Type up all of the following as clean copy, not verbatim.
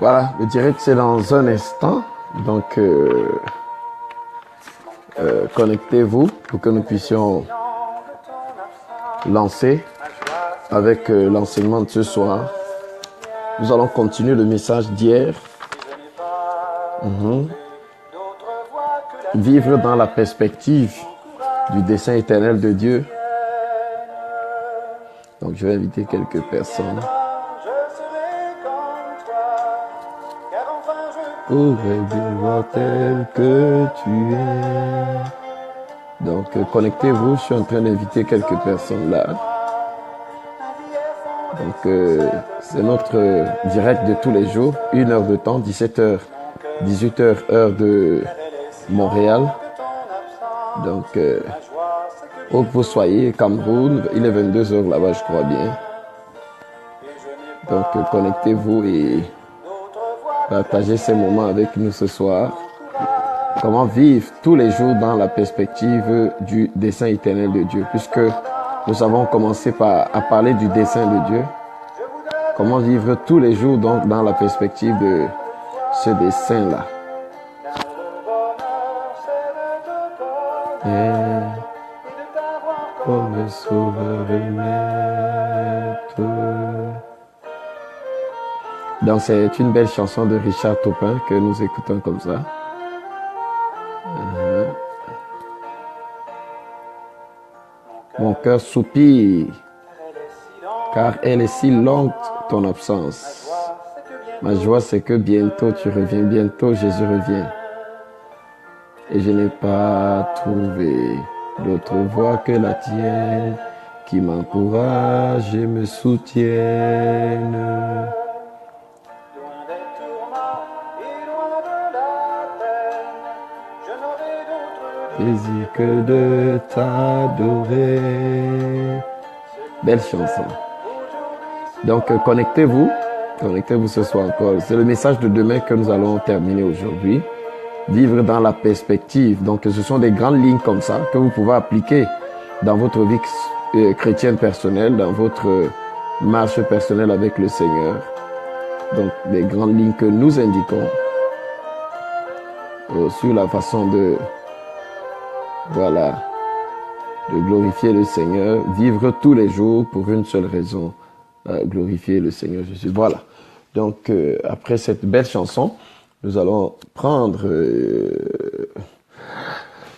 Voilà, le direct c'est dans un instant. Donc, connectez-vous pour que nous puissions lancer avec l'enseignement de ce soir. Nous allons continuer le message d'hier. Vivre dans la perspective du dessein éternel de Dieu. Donc, je vais inviter quelques personnes. Pourrais vivre tel que tu es. Donc, connectez-vous. Je suis en train d'inviter quelques personnes là. Donc, c'est notre direct de tous les jours. 1 heure de temps, 17h, 18h, heure de Montréal. Donc, où que vous soyez, Cameroun, il est 22h là-bas, je crois bien. Donc, connectez-vous et partagez ces moments avec nous ce soir. Comment vivre tous les jours dans la perspective du dessein éternel de Dieu. Puisque nous avons commencé à parler du dessein de Dieu. Comment vivre tous les jours donc dans la perspective de ce dessein-là. Comme sauveur et maître. Donc c'est une belle chanson de Richard Taupin que nous écoutons comme ça. Mon cœur soupire, car elle est si longue ton absence. Ma joie c'est que bientôt tu reviens, bientôt Jésus revient. Et je n'ai pas trouvé d'autre voix que la tienne qui m'encourage et me soutienne. Désir que de t'adorer. Belle chanson. Donc connectez-vous ce soir encore. C'est le message de demain que nous allons terminer aujourd'hui. Vivre dans la perspective. Donc ce sont des grandes lignes comme ça que vous pouvez appliquer dans votre vie chrétienne personnelle, dans votre marche personnelle avec le Seigneur. Donc des grandes lignes que nous indiquons sur la façon de glorifier le Seigneur, vivre tous les jours pour une seule raison, glorifier le Seigneur Jésus. Voilà. Donc, après cette belle chanson, nous allons prendre...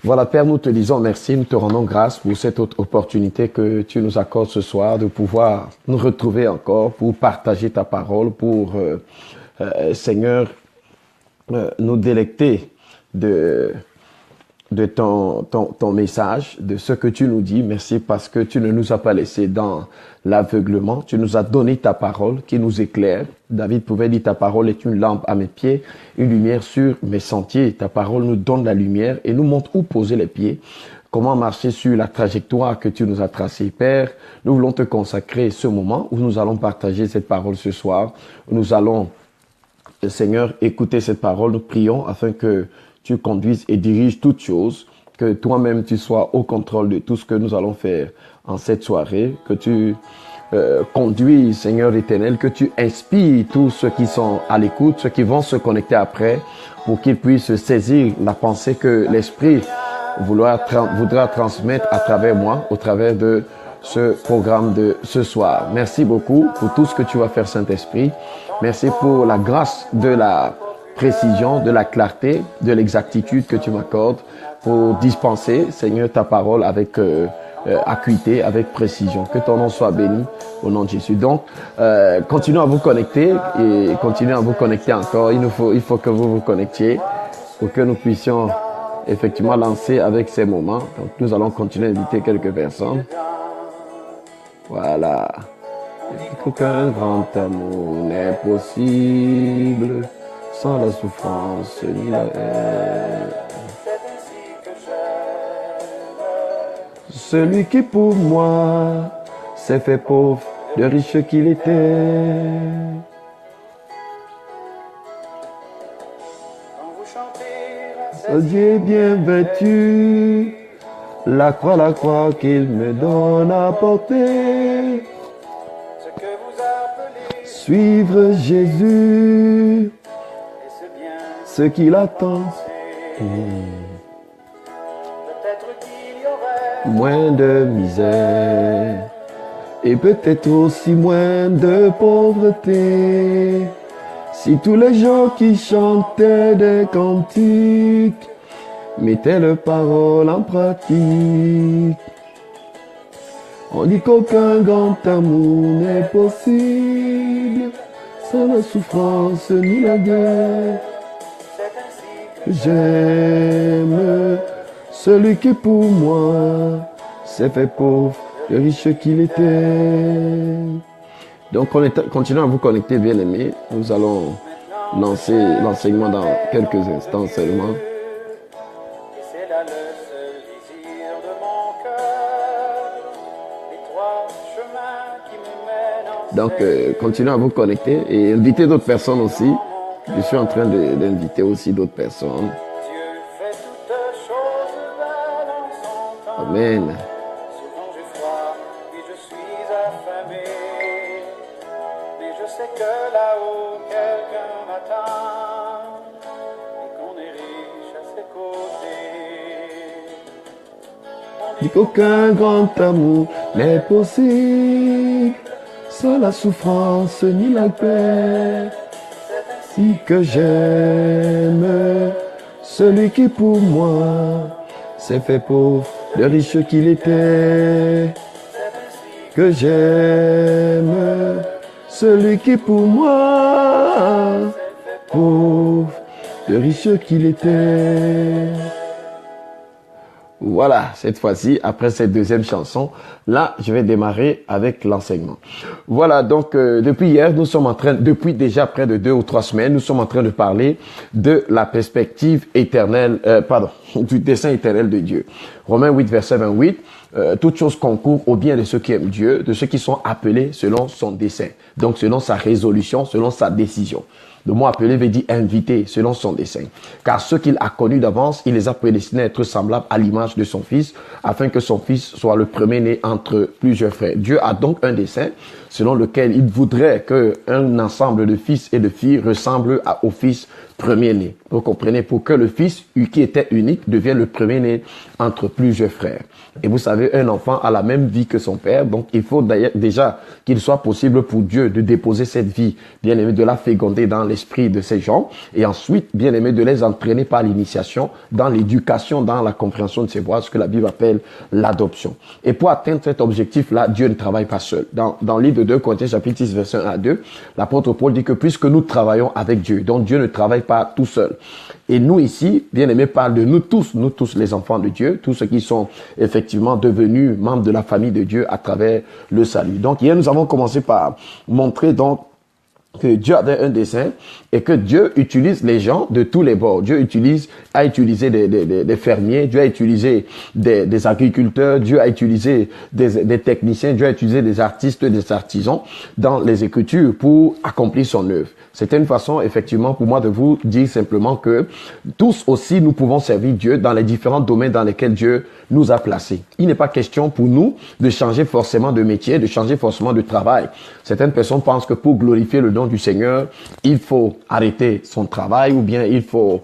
Voilà, Père, nous te disons merci, nous te rendons grâce pour cette autre opportunité que tu nous accordes ce soir de pouvoir nous retrouver encore pour partager ta parole, pour, Seigneur, nous délecter de ton message, de ce que tu nous dis. Merci parce que tu ne nous as pas laissé dans l'aveuglement. Tu nous as donné ta parole qui nous éclaire. David pouvait dire ta parole est une lampe à mes pieds, une lumière sur mes sentiers. Ta parole nous donne la lumière et nous montre où poser les pieds, comment marcher sur la trajectoire que tu nous as tracée. Père, nous voulons te consacrer ce moment où nous allons partager cette parole ce soir. Nous allons, Seigneur, écouter cette parole. Nous prions afin que tu conduises et diriges toutes choses, que toi-même tu sois au contrôle de tout ce que nous allons faire en cette soirée, que tu conduises, Seigneur éternel, que tu inspires tous ceux qui sont à l'écoute, ceux qui vont se connecter après, pour qu'ils puissent saisir la pensée que l'Esprit voudra transmettre à travers moi, au travers de ce programme de ce soir. Merci beaucoup pour tout ce que tu vas faire, Saint-Esprit. Merci pour la grâce de la précision, de la clarté, de l'exactitude que tu m'accordes pour dispenser, Seigneur, ta parole avec acuité, avec précision. Que ton nom soit béni au nom de Jésus. Donc, continuez à vous connecter et continuez à vous connecter encore. Il faut que vous vous connectiez pour que nous puissions effectivement lancer avec ces moments. Donc, nous allons continuer à inviter quelques personnes. Voilà. Qu'aucun grand amour n'est possible sans la souffrance ni la haine. Celui qui pour moi s'est fait pauvre, de riche qu'il était. Dieu est bien vêtu, la croix qu'il me donne à porter. Suivre Jésus, ce qu'il attend. Moins de misère et peut-être aussi moins de pauvreté. Si tous les gens qui chantaient des cantiques mettaient leurs paroles en pratique. On dit qu'aucun grand amour n'est possible sans la souffrance ni la guerre. J'aime celui qui pour moi s'est fait pauvre, le riche qu'il était. Donc continuons à vous connecter, bien-aimés. Nous allons lancer l'enseignement dans quelques instants seulement. Donc, continuez à vous connecter et invitez d'autres personnes aussi. Je suis en train d'inviter aussi d'autres personnes. Amen. Dit qu'aucun grand amour n'est possible sans la souffrance ni la paix. Si que j'aime celui qui pour moi s'est fait pauvre, le riche qu'il était. Que j'aime celui qui pour moi pauvre, le riche qu'il était. Voilà, cette fois-ci, après cette deuxième chanson, là, je vais démarrer avec l'enseignement. Voilà, donc depuis hier, depuis déjà près de 2 ou 3 semaines, nous sommes en train de parler de la perspective éternelle, du dessein éternel de Dieu. Romains 8, verset 28, toute chose concourt au bien de ceux qui aiment Dieu, de ceux qui sont appelés selon son dessein. Donc selon sa résolution, selon sa décision. Le mot appelé veut dire invité selon son dessein. Car ceux qu'il a connus d'avance, il les a prédestinés à être semblables à l'image de son Fils, afin que son Fils soit le premier-né entre plusieurs frères. Dieu a donc un dessein selon lequel il voudrait qu'un ensemble de fils et de filles ressemble au Fils premier-né. Vous comprenez, pour que le Fils, qui était unique, devienne le premier-né entre plusieurs frères. Et vous savez, un enfant a la même vie que son père, donc il faut d'ailleurs déjà qu'il soit possible pour Dieu de déposer cette vie, bien aimé, de la féconder dans l'esprit de ces gens, et ensuite, bien aimé, de les entraîner par l'initiation, dans l'éducation, dans la compréhension de ses voies, ce que la Bible appelle l'adoption. Et pour atteindre cet objectif-là, Dieu ne travaille pas seul. Dans le livre de 2 Corinthiens, chapitre 6, verset 1 à 2, l'apôtre Paul dit que puisque nous travaillons avec Dieu, donc Dieu ne travaille pas tout seul. Et nous ici, bien aimé, parle de nous tous les enfants de Dieu, tous ceux qui sont effectivement devenus membres de la famille de Dieu à travers le salut. Donc hier, nous avons commencé par montrer donc que Dieu avait un dessein et que Dieu utilise les gens de tous les bords. Dieu a utilisé des fermiers, Dieu a utilisé des agriculteurs, Dieu a utilisé des techniciens, Dieu a utilisé des artistes, des artisans dans les Écritures pour accomplir son œuvre. C'était une façon, effectivement, pour moi de vous dire simplement que tous aussi, nous pouvons servir Dieu dans les différents domaines dans lesquels Dieu nous a placés. Il n'est pas question pour nous de changer forcément de métier, de changer forcément de travail. Certaines personnes pensent que pour glorifier le nom du Seigneur, il faut arrêter son travail ou bien il faut,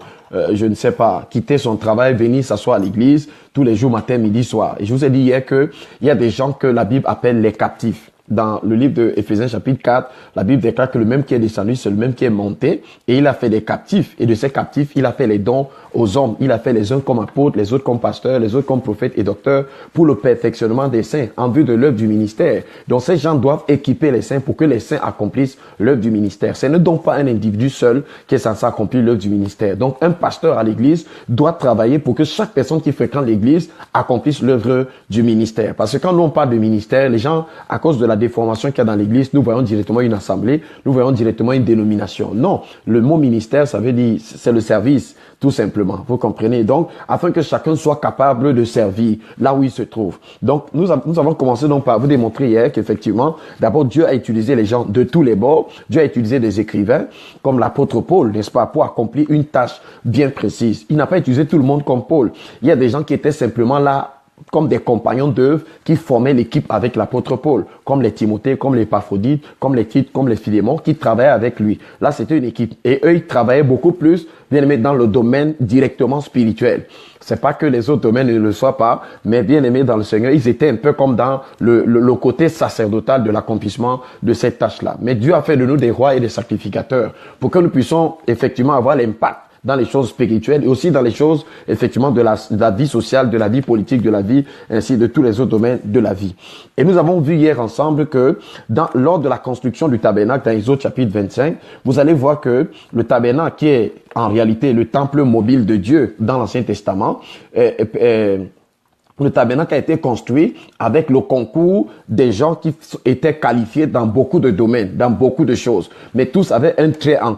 je ne sais pas, quitter son travail, venir s'asseoir à l'église tous les jours, matin, midi, soir. Et je vous ai dit hier qu'il y a des gens que la Bible appelle les captifs. Dans le livre de Éphésiens chapitre 4, la Bible déclare que le même qui est descendu, c'est le même qui est monté. Et il a fait des captifs. Et de ces captifs, il a fait les dons aux hommes. Il a fait les uns comme apôtres, les autres comme pasteurs, les autres comme prophètes et docteurs pour le perfectionnement des saints en vue de l'œuvre du ministère. Donc ces gens doivent équiper les saints pour que les saints accomplissent l'œuvre du ministère. Ce n'est donc pas un individu seul qui est censé accomplir l'œuvre du ministère. Donc un pasteur à l'église doit travailler pour que chaque personne qui fréquente l'église accomplisse l'œuvre du ministère. Parce que quand nous on parle de ministère, les gens, à cause de la déformation qu'il y a dans l'église, nous voyons directement une assemblée, nous voyons directement une dénomination. Non, le mot ministère, ça veut dire, c'est le service, tout simplement. Vous comprenez? Donc, afin que chacun soit capable de servir là où il se trouve. Donc, nous avons commencé donc par vous démontrer hier qu'effectivement, d'abord, Dieu a utilisé les gens de tous les bords. Dieu a utilisé des écrivains, comme l'apôtre Paul, n'est-ce pas, pour accomplir une tâche bien précise. Il n'a pas utilisé tout le monde comme Paul. Il y a des gens qui étaient simplement là comme des compagnons d'œuvre qui formaient l'équipe avec l'apôtre Paul, comme les Timothée, comme les Épaphrodites, comme les Tite, comme les Philémon, qui travaillaient avec lui. Là, c'était une équipe. Et eux, ils travaillaient beaucoup plus, bien aimé, dans le domaine directement spirituel. C'est pas que les autres domaines ne le soient pas, mais bien aimés dans le Seigneur, ils étaient un peu comme dans le côté sacerdotal de l'accomplissement de cette tâche-là. Mais Dieu a fait de nous des rois et des sacrificateurs pour que nous puissions effectivement avoir l'impact dans les choses spirituelles et aussi dans les choses, effectivement, de la vie sociale, de la vie politique, de la vie, ainsi de tous les autres domaines de la vie. Et nous avons vu hier ensemble que lors de la construction du tabernacle, dans Exode chapitre 25, vous allez voir que le tabernacle, qui est en réalité le temple mobile de Dieu dans l'Ancien Testament, le tabernacle a été construit avec le concours des gens qui étaient qualifiés dans beaucoup de domaines, dans beaucoup de choses. Mais tous avaient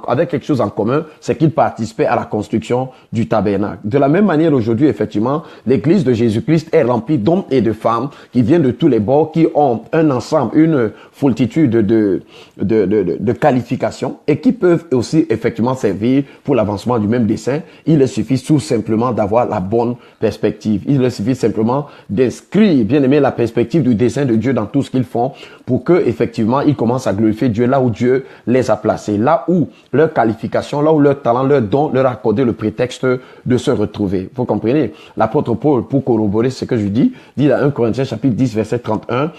avec quelque chose en commun, c'est qu'ils participaient à la construction du tabernacle. De la même manière, aujourd'hui, effectivement, l'église de Jésus-Christ est remplie d'hommes et de femmes qui viennent de tous les bords, qui ont un ensemble, une foultitude de qualifications et qui peuvent aussi, effectivement, servir pour l'avancement du même dessein. Il leur suffit tout simplement d'avoir la bonne perspective. Il leur suffit simplement d'inscrire, bien aimé, la perspective du dessein de Dieu dans tout ce qu'ils font pour que, effectivement, ils commencent à glorifier Dieu là où Dieu les a placés, là où leur qualification, là où leur talent, leur don leur a accordé le prétexte de se retrouver. Vous comprenez? L'apôtre Paul, pour corroborer ce que je dis dans 1 Corinthiens chapitre 10, verset 31,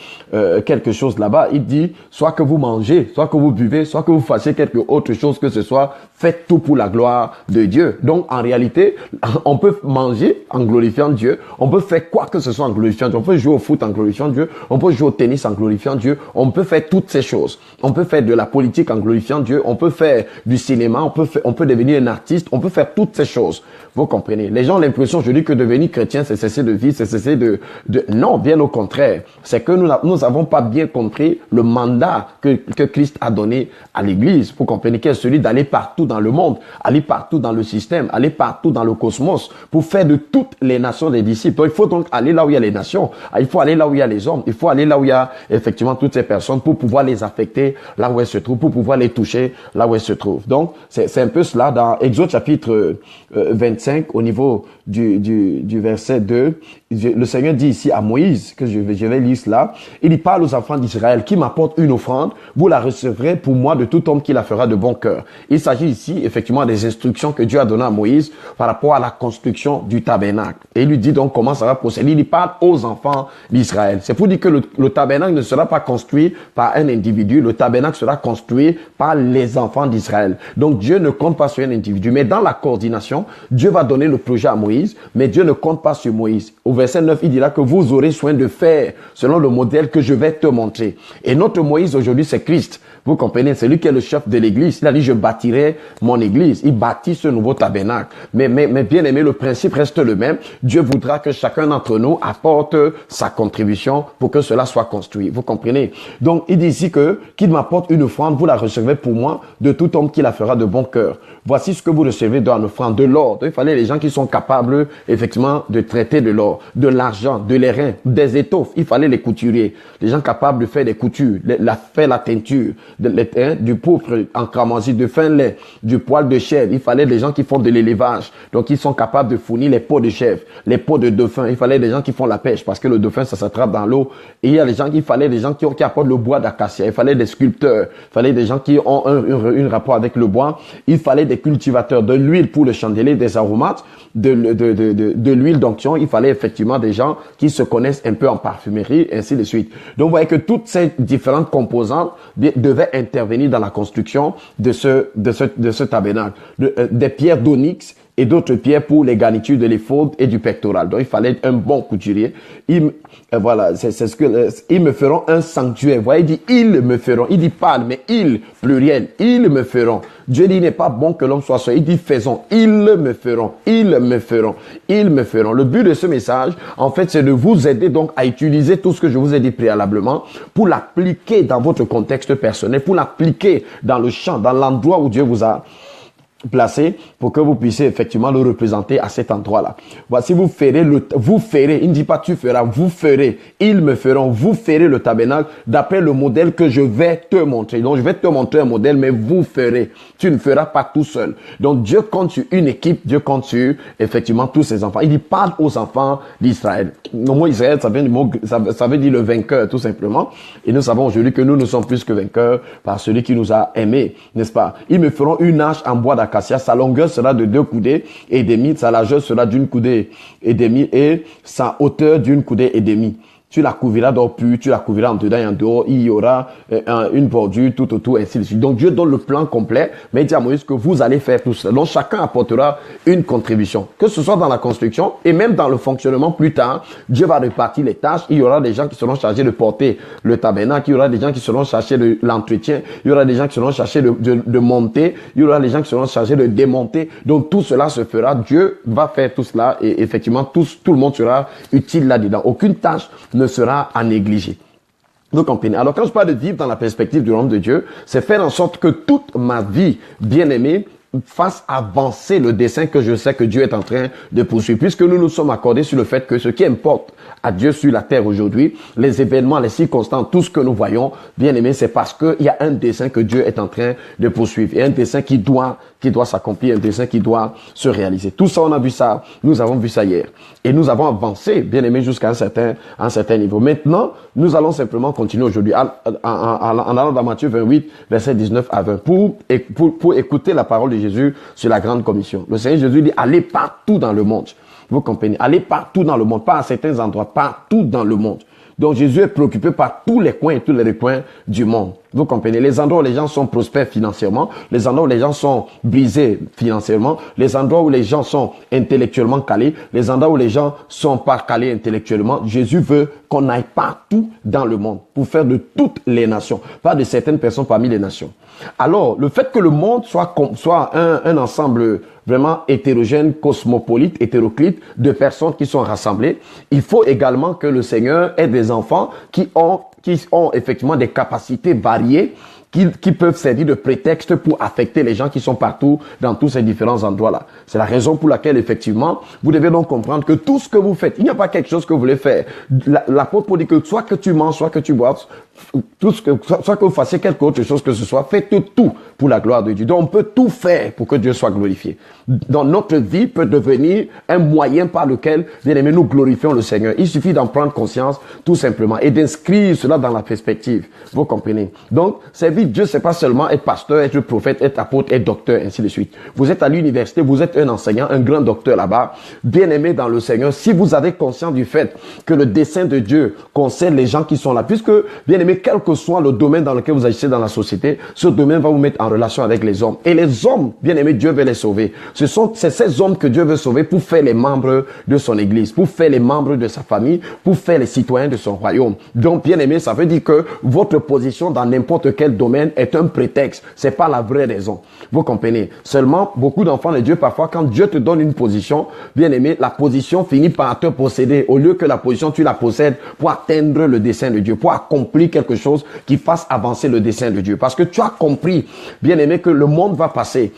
quelque chose là-bas, il dit, soit que vous mangez, soit que vous buvez, soit que vous fassiez quelque autre chose que ce soit, faites tout pour la gloire de Dieu. Donc, en réalité, on peut manger en glorifiant Dieu, on peut faire quoi que ce soit en glorifiant Dieu. On peut jouer au foot en glorifiant Dieu. On peut jouer au tennis en glorifiant Dieu. On peut faire toutes ces choses. On peut faire de la politique en glorifiant Dieu. On peut faire du cinéma. On peut devenir un artiste. On peut faire toutes ces choses. Vous comprenez? Les gens ont l'impression, je dis que devenir chrétien, c'est cesser de vivre, c'est cesser de... Non, bien au contraire. C'est que nous n'avons pas bien compris le mandat que Christ a donné à l'Église. Vous comprenez? Qui est celui d'aller partout dans le monde, aller partout dans le système, aller partout dans le cosmos pour faire de toutes les nations des disciples. Donc, il faut donc aller là où il y a les nations, il faut aller là où il y a les hommes, il faut aller là où il y a effectivement toutes ces personnes pour pouvoir les affecter là où elles se trouvent, pour pouvoir les toucher là où elles se trouvent. Donc, c'est un peu cela dans Exode chapitre 25 au niveau du verset 2. Le Seigneur dit ici à Moïse, que je vais lire cela, il y parle aux enfants d'Israël, qui m'apportent une offrande, vous la recevrez pour moi de tout homme qui la fera de bon cœur. Il s'agit ici effectivement des instructions que Dieu a données à Moïse par rapport à la construction du tabernacle. Et il lui dit donc comment ça va procéder. Il y parle aux enfants d'Israël. C'est pour dire que le tabernacle ne sera pas construit par un individu, le tabernacle sera construit par les enfants d'Israël. Donc Dieu ne compte pas sur un individu, mais dans la coordination, Dieu va donner le projet à Moïse, mais Dieu ne compte pas sur Moïse. Au verset 9, il dira que vous aurez soin de faire selon le modèle que je vais te montrer. Et notre Moïse aujourd'hui, c'est Christ. Vous comprenez, c'est lui qui est le chef de l'église. Il a dit, je bâtirai mon église. Il bâtit ce nouveau tabernacle. Mais bien aimé, le principe reste le même. Dieu voudra que chacun d'entre nous apporte sa contribution pour que cela soit construit. Vous comprenez? Donc, il dit ici que, qu'il m'apporte une offrande, vous la recevrez pour moi de tout homme qui la fera de bon cœur. Voici ce que vous recevez dans l'offrande, de l'or. Il fallait les gens qui sont capables, effectivement, de traiter de l'or, de l'argent, de l'airain, des étoffes. Il fallait les couturiers. Les gens capables de faire des coutures, faire la teinture, du pourpre en cramoisi, de fin lait, du poil de chèvre. Il fallait des gens qui font de l'élevage. Donc, ils sont capables de fournir les peaux de chèvre, les peaux de dauphin. Il fallait des gens qui font la pêche parce que le dauphin, ça s'attrape dans l'eau. Et il fallait des gens qui apportent le bois d'acacia. Il fallait des sculpteurs. Il fallait des gens qui ont un rapport avec le bois. Il fallait des cultivateurs, de l'huile pour le chandelier, des aromates, de l'huile d'onction. Il fallait effectivement des gens qui se connaissent un peu en parfumerie, ainsi de suite. Donc, vous voyez que toutes ces différentes composantes devaient intervenir dans la construction de ce tabernacle. Des pierres d'onyx et d'autres pierres pour les garnitures de l'éphod et du pectoral. Donc, il fallait un bon couturier. Voilà, c'est ce que ils me feront un sanctuaire. Vous voyez, il dit ils me feront. Il dit pas, mais ils, pluriel, ils me feront. Dieu dit, il n'est pas bon que l'homme soit seul. Il dit faisons. Ils me feront. Ils me feront. Ils me feront. Le but de ce message, en fait, c'est de vous aider donc à utiliser tout ce que je vous ai dit préalablement pour l'appliquer dans votre contexte personnel, pour l'appliquer dans le champ, dans l'endroit où Dieu vous a placé pour que vous puissiez effectivement le représenter à cet endroit-là. Voici, vous ferez, il ne dit pas tu feras, vous ferez, ils me feront, vous ferez le tabernacle d'après le modèle que je vais te montrer. Donc, je vais te montrer un modèle, mais vous ferez. Tu ne feras pas tout seul. Donc, Dieu compte sur une équipe, Dieu compte sur, effectivement, tous ses enfants. Il dit, parle aux enfants d'Israël. Le mot Israël, ça veut dire le vainqueur, tout simplement. Et nous savons aujourd'hui que nous sommes plus que vainqueurs par celui qui nous a aimés, n'est-ce pas? Ils me feront une arche en bois d'acacia. Sa longueur sera de 2 coudées et demi. Sa largeur sera d'une coudée et demie et sa hauteur d'une coudée et demie. Tu la couvriras d'or pur, tu la couvriras en dedans et en dehors. Il y aura une bordure tout autour, ainsi de suite. Donc Dieu donne le plan complet, mais il dit à Moïse que vous allez faire tout cela. Donc chacun apportera une contribution, que ce soit dans la construction et même dans le fonctionnement plus tard. Dieu va répartir les tâches. Il y aura des gens qui seront chargés de porter le tabernacle. Il y aura des gens qui seront chargés de l'entretien. Il y aura des gens qui seront chargés de monter. Il y aura des gens qui seront chargés de démonter. Donc tout cela se fera. Dieu va faire tout cela et effectivement tout le monde sera utile là-dedans. Aucune tâche ne sera à négliger. Vous comprenez? Alors quand je parle de vivre dans la perspective du royaume de Dieu, c'est faire en sorte que toute ma vie, bien-aimée, fasse avancer le dessein que je sais que Dieu est en train de poursuivre. Puisque nous nous sommes accordés sur le fait que ce qui importe à Dieu sur la terre aujourd'hui, les événements, les circonstances, tout ce que nous voyons, bien aimé, c'est parce qu'il y a un dessein que Dieu est en train de poursuivre. Et un dessein qui doit s'accomplir, un dessein qui doit se réaliser. Tout ça, on a vu ça, nous avons vu ça hier. Et nous avons avancé, bien aimé, jusqu'à un certain niveau. Maintenant, nous allons simplement continuer aujourd'hui en allant dans Matthieu 28, verset 19 à 20, pour écouter la parole de Jésus sur la grande commission. Le Seigneur Jésus dit, allez partout dans le monde. Vous comprenez? Allez partout dans le monde, pas à certains endroits, partout dans le monde. Donc Jésus est préoccupé par tous les coins et tous les recoins du monde. Vous comprenez? Les endroits où les gens sont prospères financièrement, les endroits où les gens sont brisés financièrement, les endroits où les gens sont intellectuellement calés, les endroits où les gens sont pas calés intellectuellement. Jésus veut qu'on aille partout dans le monde pour faire de toutes les nations, pas de certaines personnes parmi les nations. Alors, le fait que le monde soit un ensemble vraiment hétérogène, cosmopolite, hétéroclite, de personnes qui sont rassemblées, il faut également que le Seigneur ait des enfants qui ont effectivement des capacités variées, qui peuvent servir de prétexte pour affecter les gens qui sont partout dans tous ces différents endroits-là. C'est la raison pour laquelle, effectivement, vous devez donc comprendre que tout ce que vous faites, il n'y a pas quelque chose que vous voulez faire. L'apôtre Paul dit que soit que tu manges, soit que tu boives, soit que vous fassiez quelque autre chose que ce soit, faites tout pour la gloire de Dieu. Donc, on peut tout faire pour que Dieu soit glorifié. Dans notre vie peut devenir un moyen par lequel, bien aimé, nous glorifions le Seigneur. Il suffit d'en prendre conscience, tout simplement, et d'inscrire cela dans la perspective. Vous comprenez? Donc, servir Dieu, c'est pas seulement être pasteur, être prophète, être apôtre, être docteur, ainsi de suite. Vous êtes à l'université, vous êtes un enseignant, un grand docteur là-bas, bien aimé dans le Seigneur. Si vous avez conscience du fait que le dessein de Dieu concerne les gens qui sont là, puisque, bien aimé, quel que soit le domaine dans lequel vous agissez dans la société, ce domaine va vous mettre en relation avec les hommes. Et les hommes, bien aimé, Dieu veut les sauver. C'est ces hommes que Dieu veut sauver pour faire les membres de son église, pour faire les membres de sa famille, pour faire les citoyens de son royaume. Donc, bien aimé, ça veut dire que votre position dans n'importe quel domaine est un prétexte. C'est pas la vraie raison. Vous comprenez? Seulement, beaucoup d'enfants de Dieu, parfois, quand Dieu te donne une position, bien aimé, la position finit par te posséder. Au lieu que la position, tu la possèdes pour atteindre le dessein de Dieu, pour accomplir quelque chose qui fasse avancer le dessein de Dieu. Parce que tu as compris, bien aimé, que le monde va passer.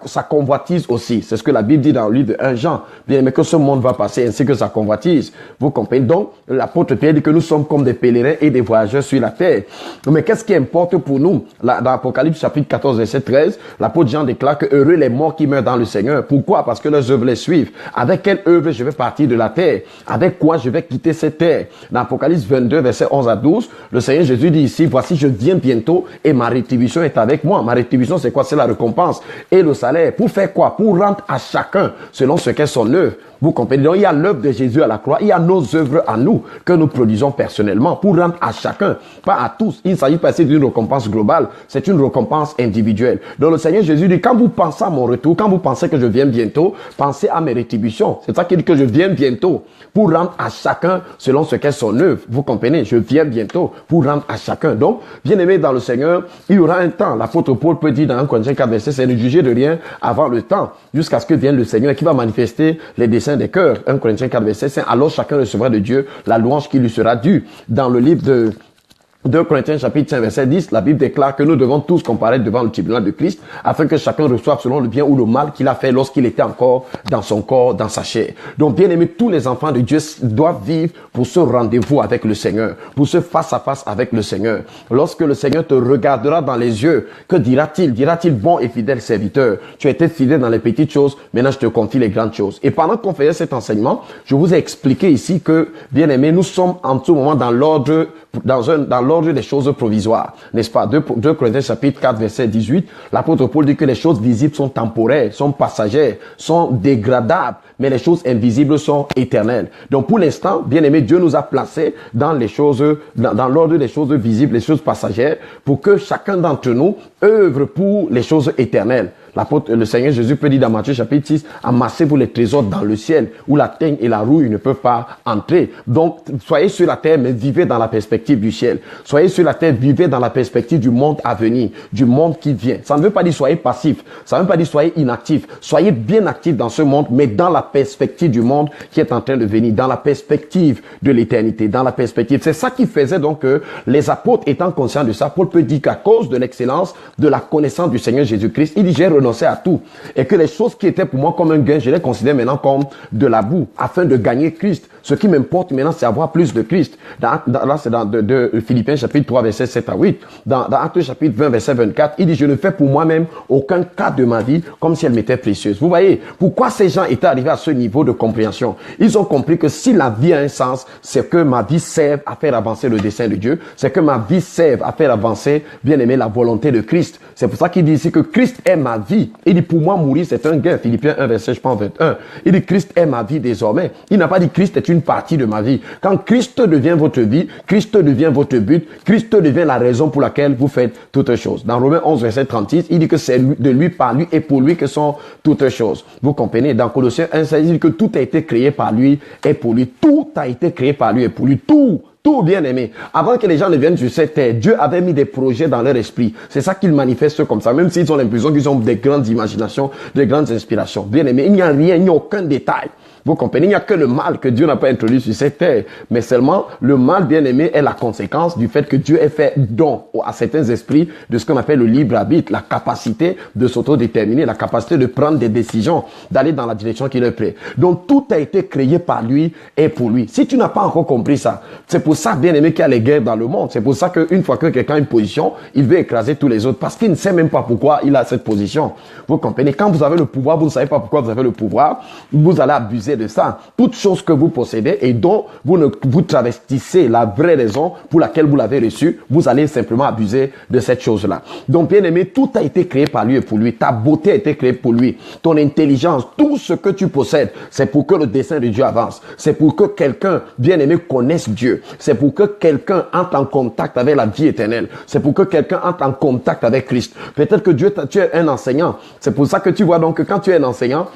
Sa convoitise aussi. C'est ce que la Bible dit dans le livre de 1 Jean. Bien aimé, que ce monde va passer ainsi que sa convoitise. Vous comprenez? Donc, l'apôtre Pierre dit que nous sommes comme des pèlerins et des voyageurs sur la terre. Mais qu'est-ce qui importe pour nous? Dans Apocalypse chapitre 14, verset 13, l'apôtre Jean déclare que heureux les morts qui meurent dans le Seigneur. Pourquoi? Parce que leurs œuvres les suivent. Avec quelle œuvre je vais partir de la terre? Avec quoi je vais quitter cette terre? Dans Apocalypse 22, verset 11 à 12, le Seigneur Jésus dit ici, voici je viens bientôt et ma rétribution est avec moi. Ma rétribution, c'est quoi? C'est la récompense et le salaire. Pour faire quoi? Pour rendre à chacun selon ce qu'est son œuvre. Vous comprenez? Donc, il y a l'œuvre de Jésus à la croix, il y a nos œuvres à nous que nous produisons personnellement pour rendre à chacun, pas à tous. Il ne s'agit pas d'une récompense globale, c'est une récompense individuelle. Donc, le Seigneur Jésus dit, quand vous pensez à mon retour, quand vous pensez que je viens bientôt, pensez à mes rétributions. C'est ça qu'il dit que je viens bientôt pour rendre à chacun selon ce qu'est son œuvre. Vous comprenez? Je viens bientôt pour rendre à chacun. Donc, bien aimé dans le Seigneur, il y aura un temps. L'apôtre Paul peut dire dans 1 Corinthiens 4, verset, c'est ne juger de rien avant le temps, jusqu'à ce que vienne le Seigneur qui va manifester les desseins des cœurs. 1 Corinthiens 4, verset 5. Alors chacun recevra de Dieu la louange qui lui sera due. Dans le livre 2 Corinthiens chapitre 5 verset 10, la Bible déclare que nous devons tous comparaître devant le tribunal de Christ afin que chacun reçoive selon le bien ou le mal qu'il a fait lorsqu'il était encore dans son corps, dans sa chair. Donc bien aimé, tous les enfants de Dieu doivent vivre pour ce rendez-vous avec le Seigneur, pour ce face à face avec le Seigneur. Lorsque le Seigneur te regardera dans les yeux, que dira-t-il? Dira-t-il, bon et fidèle serviteur, tu as été fidèle dans les petites choses, maintenant je te confie les grandes choses. Et pendant qu'on faisait cet enseignement, je vous ai expliqué ici que, bien aimé, nous sommes en ce moment dans l'ordre des choses provisoires, n'est-ce pas? 2 Corinthiens chapitre 4 verset 18, l'apôtre Paul dit que les choses visibles sont temporaires, sont passagères, sont dégradables, mais les choses invisibles sont éternelles. Donc pour l'instant, bien aimé, Dieu nous a placés dans les choses, dans l'ordre des choses visibles, les choses passagères, pour que chacun d'entre nous œuvre pour les choses éternelles. Le Seigneur Jésus peut dire dans Matthieu chapitre 6, amassez-vous les trésors dans le ciel, où la teigne et la rouille ne peuvent pas entrer. Donc, soyez sur la terre, mais vivez dans la perspective du ciel. Soyez sur la terre, vivez dans la perspective du monde à venir, du monde qui vient. Ça ne veut pas dire soyez passif, ça ne veut pas dire soyez inactif. Soyez bien actif dans ce monde, mais dans la perspective du monde qui est en train de venir, dans la perspective de l'éternité, dans la perspective. C'est ça qui faisait donc que les apôtres étant conscients de ça, Paul peut dire qu'à cause de l'excellence, de la connaissance du Seigneur Jésus-Christ, il dit j'ai renoncé à tout. Et que les choses qui étaient pour moi comme un gain, je les considère maintenant comme de la boue, afin de gagner Christ. Ce qui m'importe maintenant, c'est avoir plus de Christ. Là, c'est dans de Philippiens chapitre 3, verset 7 à 8. Dans Actes chapitre 20, verset 24, il dit, je ne fais pour moi-même aucun cas de ma vie comme si elle m'était précieuse. Vous voyez, pourquoi ces gens étaient arrivés à ce niveau de compréhension? Ils ont compris que si la vie a un sens, c'est que ma vie serve à faire avancer le dessein de Dieu. C'est que ma vie serve à faire avancer, bien aimé, la volonté de Christ. C'est pour ça qu'il dit ici que Christ est ma vie. Il dit, pour moi, mourir, c'est un gain. Philippiens 1, verset, je pense, 21. Il dit, Christ est ma vie désormais. Il n'a pas dit, Christ est une partie de ma vie. Quand Christ devient votre vie, Christ devient votre but, Christ devient la raison pour laquelle vous faites toutes choses. Dans Romains 11, verset 36, il dit que c'est de lui, par lui et pour lui que sont toutes choses. Vous comprenez? Dans Colossiens 1, ça dit que tout a été créé par lui et pour lui. Tout a été créé par lui et pour lui. Tout bien aimé. Avant que les gens ne viennent sur cette terre, Dieu avait mis des projets dans leur esprit. C'est ça qu'ils manifestent comme ça, même s'ils ont l'impression qu'ils ont des grandes imaginations, des grandes inspirations. Bien aimé, il n'y a rien, il n'y a aucun détail. Vous comprenez, il n'y a que le mal que Dieu n'a pas introduit sur cette terre. Mais seulement, le mal, bien aimé, est la conséquence du fait que Dieu ait fait don à certains esprits de ce qu'on appelle le libre arbitre, la capacité de s'autodéterminer, la capacité de prendre des décisions, d'aller dans la direction qu'il est prêt. Donc, tout a été créé par lui et pour lui. Si tu n'as pas encore compris ça, c'est pour ça, bien aimé, qu'il y a les guerres dans le monde. C'est pour ça qu'une fois que quelqu'un a une position, il veut écraser tous les autres parce qu'il ne sait même pas pourquoi il a cette position. Vous comprenez? Quand vous avez le pouvoir, vous ne savez pas pourquoi vous avez le pouvoir, vous allez abuser de ça. Toute chose que vous possédez et dont vous travestissez la vraie raison pour laquelle vous l'avez reçu, vous allez simplement abuser de cette chose-là. Donc, bien aimé, tout a été créé par lui et pour lui. Ta beauté a été créée pour lui. Ton intelligence, tout ce que tu possèdes, c'est pour que le dessein de Dieu avance. C'est pour que quelqu'un, bien aimé, connaisse Dieu. C'est pour que quelqu'un entre en contact avec la vie éternelle. C'est pour que quelqu'un entre en contact avec Christ. Peut-être que tu es un enseignant. C'est pour ça que tu vois donc que quand tu es un enseignant,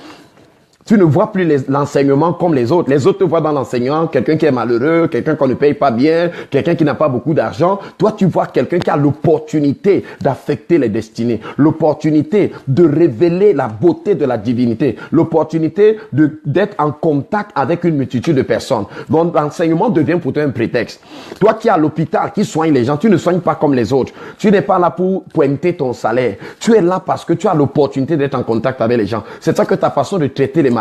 tu ne vois plus l'enseignement comme les autres. Les autres te voient dans l'enseignement quelqu'un qui est malheureux, quelqu'un qu'on ne paye pas bien, quelqu'un qui n'a pas beaucoup d'argent. Toi, tu vois quelqu'un qui a l'opportunité d'affecter les destinées, l'opportunité de révéler la beauté de la divinité, l'opportunité d'être en contact avec une multitude de personnes. Donc, l'enseignement devient pour toi un prétexte. Toi qui es à l'hôpital, qui soigne les gens, tu ne soignes pas comme les autres. Tu n'es pas là pour pointer ton salaire. Tu es là parce que tu as l'opportunité d'être en contact avec les gens. C'est ça que ta façon de traiter les malades,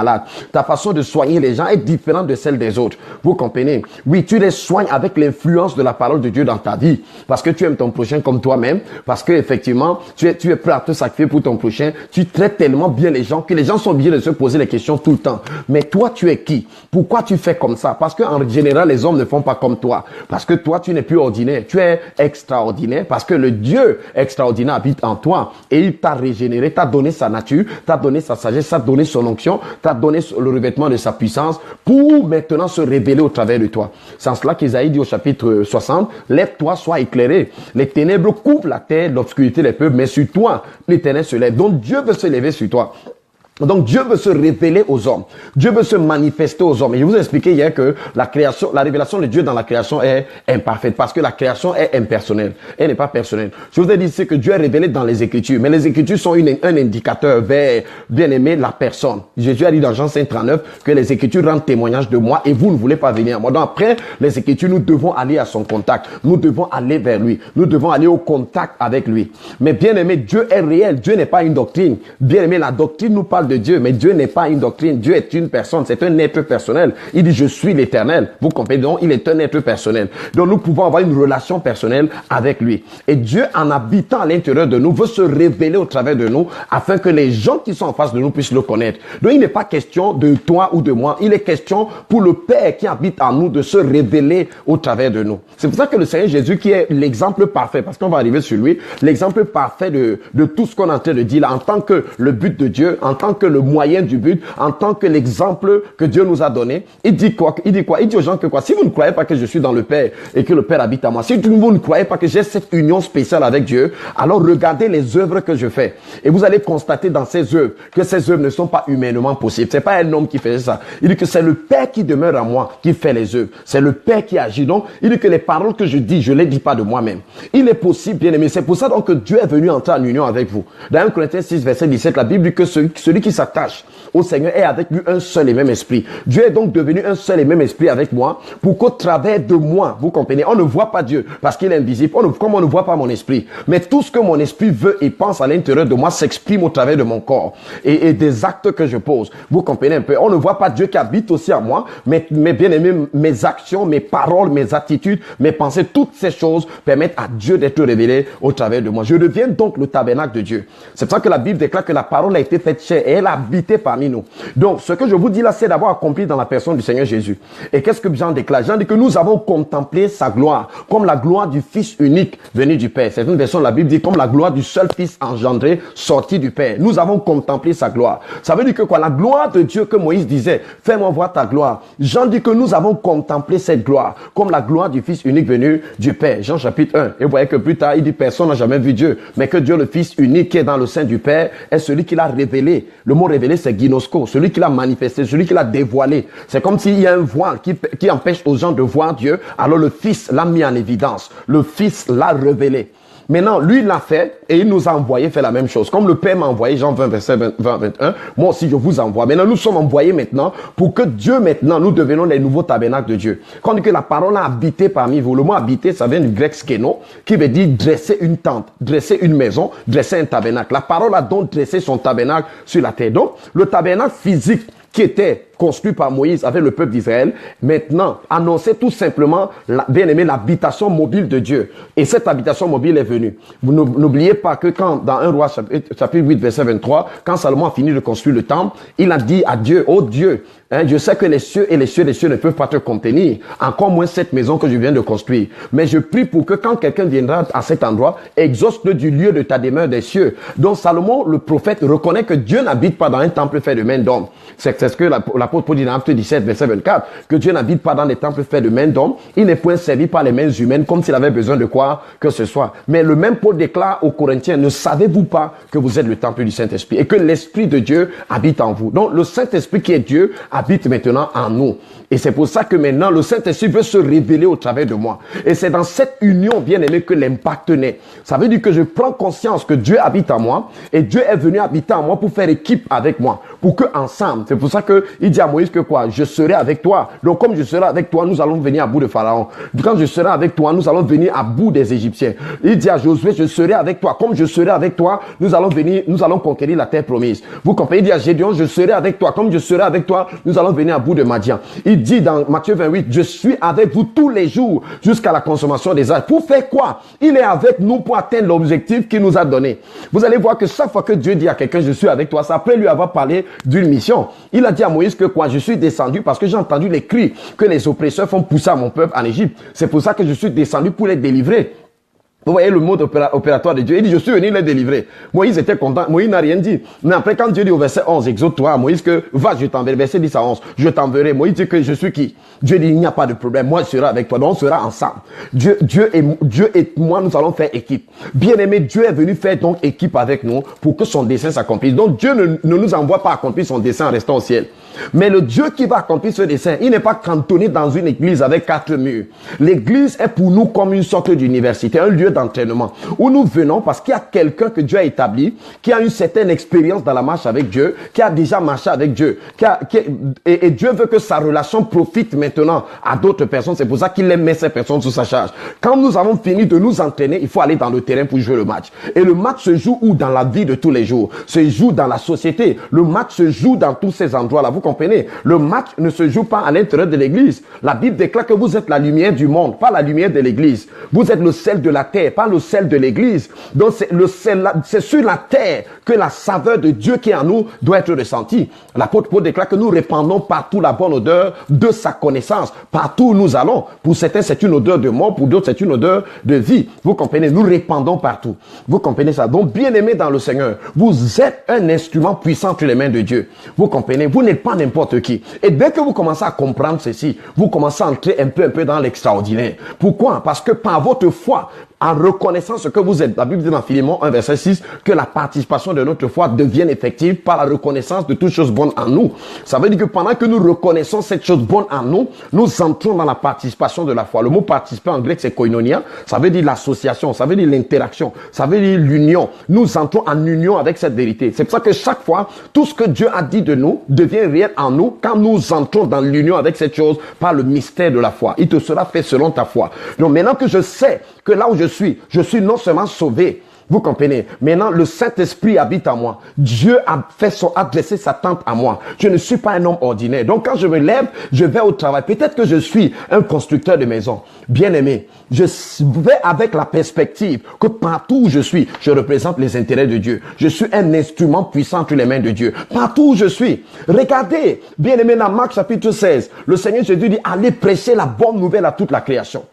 ta façon de soigner les gens est différente de celle des autres. Vous comprenez? Oui, tu les soignes avec l'influence de la parole de Dieu dans ta vie. Parce que tu aimes ton prochain comme toi-même. Parce que effectivement, tu es prêt à te sacrifier pour ton prochain. Tu traites tellement bien les gens que les gens sont obligés de se poser les questions tout le temps. Mais toi, tu es qui? Pourquoi tu fais comme ça? Parce que en général, les hommes ne font pas comme toi. Parce que toi, tu n'es plus ordinaire. Tu es extraordinaire. Parce que le Dieu extraordinaire habite en toi. Et il t'a régénéré, t'a donné sa nature, t'a donné sa sagesse, t'a donné son onction, t'a donné le revêtement de sa puissance pour maintenant se révéler au travers de toi. C'est en cela qu'Ésaïe dit au chapitre 60, lève-toi, sois éclairé. Les ténèbres couvrent la terre, l'obscurité les peuples, mais sur toi, l'Éternel se lève. Donc Dieu veut se lever sur toi. Donc Dieu veut se révéler aux hommes. Dieu veut se manifester aux hommes. Et je vous ai expliqué hier que la révélation de Dieu dans la création est imparfaite parce que la création est impersonnelle. Elle n'est pas personnelle. Je vous ai dit ici que Dieu est révélé dans les Écritures. Mais les Écritures sont un indicateur vers, bien aimé, la personne. Jésus a dit dans Jean 5,39 que les Écritures rendent témoignage de moi et vous ne voulez pas venir à moi. Donc après les Écritures, nous devons aller à son contact. Nous devons aller vers lui. Nous devons aller au contact avec lui. Mais bien aimé, Dieu est réel. Dieu n'est pas une doctrine. Bien aimé, la doctrine nous parle de Dieu, mais Dieu n'est pas une doctrine. Dieu est une personne, c'est un être personnel. Il dit je suis l'Éternel. Vous comprenez? Donc il est un être personnel. Donc nous pouvons avoir une relation personnelle avec lui. Et Dieu, en habitant à l'intérieur de nous, veut se révéler au travers de nous afin que les gens qui sont en face de nous puissent le connaître. Donc il n'est pas question de toi ou de moi. Il est question pour le Père qui habite en nous de se révéler au travers de nous. C'est pour ça que le Seigneur Jésus, qui est l'exemple parfait, parce qu'on va arriver sur lui, l'exemple parfait de tout ce qu'on est en train de dire là, en tant que le but de Dieu, en tant que le moyen du but, en tant que l'exemple que Dieu nous a donné, il dit quoi? Il dit aux gens que quoi? Si vous ne croyez pas que je suis dans le Père et que le Père habite en moi, si vous ne croyez pas que j'ai cette union spéciale avec Dieu, alors regardez les œuvres que je fais. Et vous allez constater dans ces œuvres que ces œuvres ne sont pas humainement possibles. C'est pas un homme qui fait ça. Il dit que c'est le Père qui demeure en moi qui fait les œuvres. C'est le Père qui agit. Donc, il dit que les paroles que je dis, je les dis pas de moi-même. Il est possible, bien aimé. C'est pour ça donc que Dieu est venu entrer en union avec vous. Dans 1 Corinthiens 6, verset 17, la Bible dit que celui qui s'attache au Seigneur est avec lui un seul et même esprit. Dieu est donc devenu un seul et même esprit avec moi pour qu'au travers de moi, vous comprenez, on ne voit pas Dieu parce qu'il est invisible, comme on ne voit pas mon esprit. Mais tout ce que mon esprit veut et pense à l'intérieur de moi s'exprime au travers de mon corps et des actes que je pose. Vous comprenez un peu? On ne voit pas Dieu qui habite aussi en moi, mais bien aimé, mes actions, mes paroles, mes attitudes, mes pensées, toutes ces choses permettent à Dieu d'être révélé au travers de moi. Je deviens donc le tabernacle de Dieu. C'est pour ça que la Bible déclare que la parole a été faite chair et elle a habité parmi nous. Donc, ce que je vous dis là, c'est d'avoir accompli dans la personne du Seigneur Jésus. Et qu'est-ce que Jean déclare? Jean dit que nous avons contemplé sa gloire, comme la gloire du Fils unique venu du Père. C'est une version de la Bible dit comme la gloire du seul Fils engendré, sorti du Père. Nous avons contemplé sa gloire. Ça veut dire que quoi? La gloire de Dieu que Moïse disait, fais-moi voir ta gloire. Jean dit que nous avons contemplé cette gloire, comme la gloire du Fils unique venu du Père. Jean chapitre 1. Et vous voyez que plus tard, il dit personne n'a jamais vu Dieu, mais que Dieu, le Fils unique qui est dans le sein du Père, est celui qui l'a révélé. Le mot révélé, c'est ginosko, celui qui l'a manifesté, celui qui l'a dévoilé. C'est comme s'il y a un voile qui empêche aux gens de voir Dieu. Alors le Fils l'a mis en évidence. Le Fils l'a révélé. Maintenant, lui, il l'a fait et il nous a envoyé faire la même chose. Comme le Père m'a envoyé, Jean 20, verset 20-21, moi aussi je vous envoie. Maintenant, nous sommes envoyés maintenant pour que Dieu, maintenant, nous devenons les nouveaux tabernacles de Dieu. Quand on dit que la parole a habité parmi vous, le mot habiter, ça vient du grec skeno, qui veut dire dresser une tente, dresser une maison, dresser un tabernacle. La parole a donc dressé son tabernacle sur la terre. Donc, le tabernacle physique qui était construit par Moïse avec le peuple d'Israël, maintenant annonçait tout simplement, bien aimé, l'habitation mobile de Dieu. Et cette habitation mobile est venue. Vous n'oubliez pas que quand, dans 1 Roi chapitre 8, verset 23, quand Salomon a fini de construire le temple, il a dit à Dieu, oh Dieu, je sais que les cieux et les cieux ne peuvent pas te contenir, encore moins cette maison que je viens de construire. Mais je prie pour que quand quelqu'un viendra à cet endroit, exauce-le du lieu de ta demeure des cieux. Donc Salomon, le prophète, reconnaît que Dieu n'habite pas dans un temple fait de main d'homme. C'est ce que l'apôtre Paul dit dans Acte 17, verset 24, que Dieu n'habite pas dans des temples faits de main d'homme. Il n'est point servi par les mains humaines comme s'il avait besoin de quoi que ce soit. Mais le même Paul déclare aux Corinthiens, ne savez-vous pas que vous êtes le temple du Saint-Esprit et que l'Esprit de Dieu habite en vous. Donc le Saint-Esprit qui est Dieu habite maintenant en nous. Et c'est pour ça que maintenant le Saint-Esprit veut se révéler au travers de moi. Et c'est dans cette union, bien aimé, que l'impact naît. Ça veut dire que je prends conscience que Dieu habite en moi et Dieu est venu habiter en moi pour faire équipe avec moi. Pour que ensemble, c'est pour ça que il dit à Moïse que quoi? Je serai avec toi. Donc comme je serai avec toi, nous allons venir à bout de Pharaon. Quand je serai avec toi, nous allons venir à bout des Égyptiens. Il dit à Josué, je serai avec toi. Comme je serai avec toi, nous allons conquérir la terre promise. Vous comprenez? Il dit à Gédéon, je serai avec toi. Comme je serai avec toi, nous allons venir à bout de Madian. Il dit dans Matthieu 28, je suis avec vous tous les jours jusqu'à la consommation des âges. Pour faire quoi? Il est avec nous pour atteindre l'objectif qu'il nous a donné. Vous allez voir que chaque fois que Dieu dit à quelqu'un, je suis avec toi, c'est après lui avoir parlé d'une mission. Il a dit à Moïse que quoi? Je suis descendu parce que j'ai entendu les cris que les oppresseurs font pousser à mon peuple en Égypte. C'est pour ça que je suis descendu pour les délivrer. Vous voyez le mode opératoire de Dieu. Il dit, je suis venu les délivrer. Moïse était content. Moïse n'a rien dit. Mais après, quand Dieu dit au verset 11, exhorte-toi à Moïse que, va, je t'enverrai. Verset 10 à 11, je t'enverrai. Moïse dit que je suis qui? Dieu dit, il n'y a pas de problème. Moi, je serai avec toi. Donc, on sera ensemble. Dieu et moi, nous allons faire équipe. Bien-aimé, Dieu est venu faire donc équipe avec nous pour que son dessein s'accomplisse. Donc, Dieu ne nous envoie pas accomplir son dessein en restant au ciel. Mais le Dieu qui va accomplir ce dessein, il n'est pas cantonné dans une église avec 4 murs. L'église est pour nous comme une sorte d'université, un lieu d'entraînement où nous venons parce qu'il y a quelqu'un que Dieu a établi, qui a une certaine expérience dans la marche avec Dieu, qui a déjà marché avec Dieu. Et Dieu veut que sa relation profite maintenant à d'autres personnes. C'est pour ça qu'il met ces personnes sous sa charge. Quand nous avons fini de nous entraîner, il faut aller dans le terrain pour jouer le match. Et le match se joue où? Dans la vie de tous les jours. Se joue dans la société. Le match se joue dans tous ces endroits-là. Vous comprenez? Le match ne se joue pas à l'intérieur de l'église. La Bible déclare que vous êtes la lumière du monde, pas la lumière de l'église. Vous êtes le sel de la terre, pas le sel de l'église. Donc c'est sur la terre que la saveur de Dieu qui est en nous doit être ressentie. L'apôtre Paul déclare que nous répandons partout la bonne odeur de sa connaissance. Partout où nous allons. Pour certains, c'est une odeur de mort, pour d'autres, c'est une odeur de vie. Vous comprenez? Nous répandons partout. Vous comprenez ça? Donc, bien-aimés dans le Seigneur, vous êtes un instrument puissant entre les mains de Dieu. Vous comprenez? Vous n'êtes pas n'importe qui. Et dès que vous commencez à comprendre ceci, vous commencez à entrer un peu dans l'extraordinaire. Pourquoi? Parce que par votre foi, en reconnaissant ce que vous êtes, la Bible dit dans Philémon 1 verset 6 que la participation de notre foi devienne effective par la reconnaissance de toutes choses bonnes en nous. Ça veut dire que pendant que nous reconnaissons cette chose bonne en nous, nous entrons dans la participation de la foi. Le mot participer en grec c'est koinonia, ça veut dire l'association, ça veut dire l'interaction, ça veut dire l'union. Nous entrons en union avec cette vérité. C'est pour ça que chaque fois, tout ce que Dieu a dit de nous devient réel en nous quand nous entrons dans l'union avec cette chose par le mystère de la foi. Il te sera fait selon ta foi. Donc maintenant que je sais que là où je suis non seulement sauvé, vous comprenez, maintenant le Saint-Esprit habite en moi. Dieu a dressé sa tente à moi. Je ne suis pas un homme ordinaire. Donc quand je me lève, je vais au travail. Peut-être que je suis un constructeur de maison. Bien aimé, je vais avec la perspective que partout où je suis, je représente les intérêts de Dieu. Je suis un instrument puissant entre les mains de Dieu. Partout où je suis. Regardez, bien aimé, dans Marc chapitre 16, le Seigneur Jésus dit, allez prêcher la bonne nouvelle à toute la création.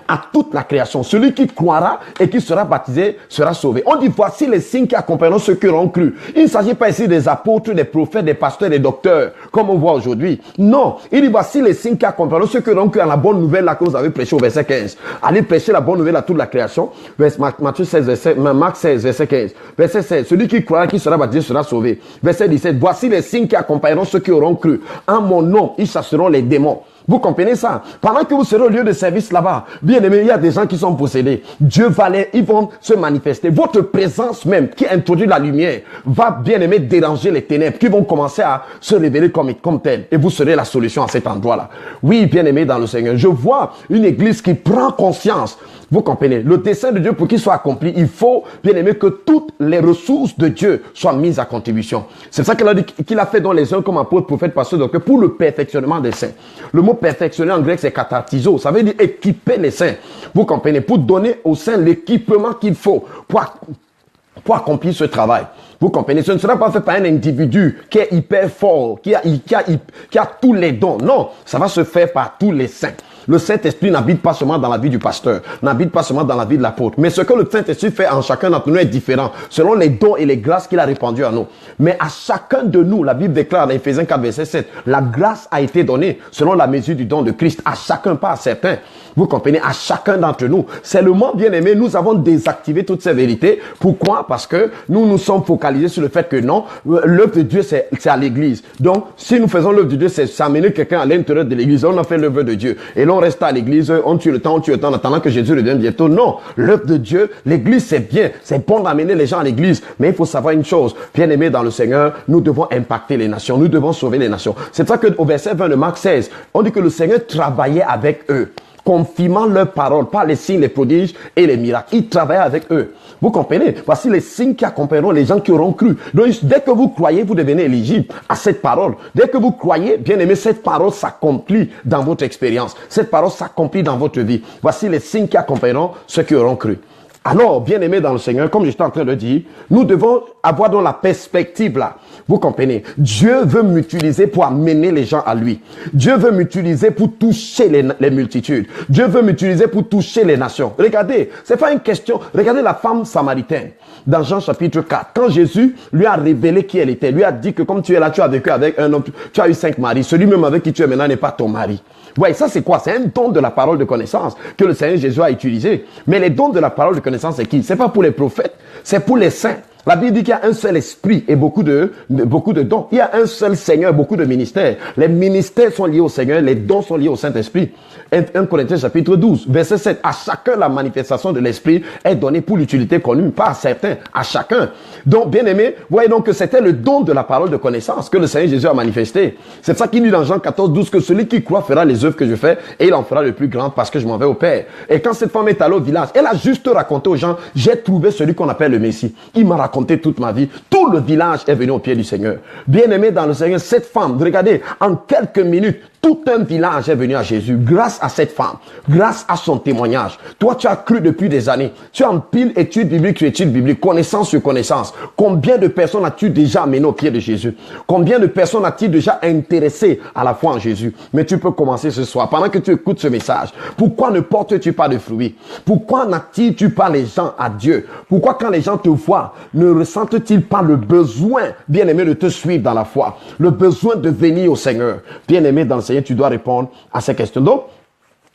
À toute la création. Celui qui croira et qui sera baptisé sera sauvé. On dit, voici les signes qui accompagneront ceux qui auront cru. Il ne s'agit pas ici des apôtres, des prophètes, des pasteurs, des docteurs, comme on voit aujourd'hui. Non. Il dit, voici les signes qui accompagneront ceux qui auront cru à la bonne nouvelle là que vous avez prêché au verset 15. Allez prêcher la bonne nouvelle à toute la création. Marc 16, verset 15. Verset 16. Celui qui croira et qui sera baptisé sera sauvé. Verset 17. Voici les signes qui accompagneront ceux qui auront cru. En mon nom, ils chasseront les démons. Vous comprenez ça? Pendant que vous serez au lieu de service là-bas, bien aimé, il y a des gens qui sont possédés. Dieu va ils vont se manifester. Votre présence même, qui introduit la lumière, va bien aimé déranger les ténèbres, qui vont commencer à se révéler comme telles. Et vous serez la solution à cet endroit-là. Oui, bien aimé dans le Seigneur. Je vois une église qui prend conscience. Vous comprenez? Le dessein de Dieu pour qu'il soit accompli, il faut, bien aimé, que toutes les ressources de Dieu soient mises à contribution. C'est ça qu'il a dit, qu'il a fait dans les uns comme apôtres, prophètes, pasteurs, donc pour le perfectionnement des saints. Le mot perfectionner en grec, c'est katartizo. Ça veut dire équiper les saints. Vous comprenez? Pour donner aux saints l'équipement qu'il faut pour accomplir ce travail. Vous comprenez? Ce ne sera pas fait par un individu qui est hyper fort, qui a tous les dons. Non, ça va se faire par tous les saints. Le Saint-Esprit n'habite pas seulement dans la vie du pasteur, n'habite pas seulement dans la vie de l'apôtre. Mais ce que le Saint-Esprit fait en chacun d'entre nous est différent, selon les dons et les grâces qu'il a répandues à nous. Mais à chacun de nous, la Bible déclare dans Éphésiens 4, verset 7, la grâce a été donnée selon la mesure du don de Christ. À chacun, pas à certains. Vous comprenez? À chacun d'entre nous. Seulement, bien aimé, nous avons désactivé toutes ces vérités. Pourquoi? Parce que nous nous sommes focalisés sur le fait que non, l'œuvre de Dieu, c'est à l'église. Donc, si nous faisons l'œuvre de Dieu, c'est amener quelqu'un à l'intérieur de l'église. On a fait l'œuvre de Dieu. Et là, on reste à l'église, on tue le temps, en attendant que Jésus revienne bientôt. Non, l'œuvre de Dieu, l'église, c'est bien. C'est bon d'amener les gens à l'église. Mais il faut savoir une chose. Bien aimé dans le Seigneur, nous devons impacter les nations. Nous devons sauver les nations. C'est pour ça qu'au verset 20 de Marc 16, on dit que le Seigneur travaillait avec eux, confirmant leurs paroles par les signes, les prodiges et les miracles. Il travaillait avec eux. Vous comprenez? Voici les signes qui accompagneront les gens qui auront cru. Donc, dès que vous croyez, vous devenez éligible à cette parole. Dès que vous croyez, bien aimé, cette parole s'accomplit dans votre expérience. Cette parole s'accomplit dans votre vie. Voici les signes qui accompagneront ceux qui auront cru. Alors, bien-aimés dans le Seigneur, comme j'étais en train de dire, nous devons avoir dans la perspective là. Vous comprenez? Dieu veut m'utiliser pour amener les gens à lui. Dieu veut m'utiliser pour toucher les multitudes. Dieu veut m'utiliser pour toucher les nations. Regardez, c'est pas une question. Regardez la femme samaritaine dans Jean chapitre 4. Quand Jésus lui a révélé qui elle était, lui a dit que comme tu es là, tu as vécu avec un homme, tu as eu 5 maris. Celui même avec qui tu es maintenant n'est pas ton mari. Ouais, ça c'est quoi? C'est un don de la parole de connaissance que le Seigneur Jésus a utilisé. Mais les dons de la parole de connaissance, c'est qui? C'est pas pour les prophètes, c'est pour les saints. La Bible dit qu'il y a un seul esprit et beaucoup de dons. Il y a un seul Seigneur, beaucoup de ministères. Les ministères sont liés au Seigneur, les dons sont liés au Saint-Esprit. 1 Corinthiens chapitre 12, verset 7. À chacun, la manifestation de l'Esprit est donnée pour l'utilité connue, pas à certains, à chacun. Donc, bien aimé, voyez donc que c'était le don de la parole de connaissance que le Seigneur Jésus a manifesté. C'est ça qu'il dit dans Jean 14, 12, que celui qui croit fera les œuvres que je fais et il en fera le plus grand parce que je m'en vais au Père. Et quand cette femme est allée au village, elle a juste raconté aux gens, j'ai trouvé celui qu'on appelle le Messie. Il m'a raconté toute ma vie. Tout le village est venu au pied du Seigneur. Bien aimé dans le Seigneur, cette femme, regardez, en quelques minutes, tout un village est venu à Jésus grâce à cette femme, grâce à son témoignage. Toi, tu as cru depuis des années. Tu empiles études bibliques sur études bibliques, connaissance sur connaissance. Combien de personnes as-tu déjà amené au pied de Jésus? Combien de personnes as-tu déjà intéressé à la foi en Jésus? Mais tu peux commencer ce soir, pendant que tu écoutes ce message. Pourquoi ne portes-tu pas de fruits? Pourquoi n'attires-tu pas les gens à Dieu? Pourquoi quand les gens te voient, ne ressentent-ils pas le besoin, bien-aimé, de te suivre dans la foi? Le besoin de venir au Seigneur. Bien-aimé dans le Seigneur, tu dois répondre à ces questions. Donc,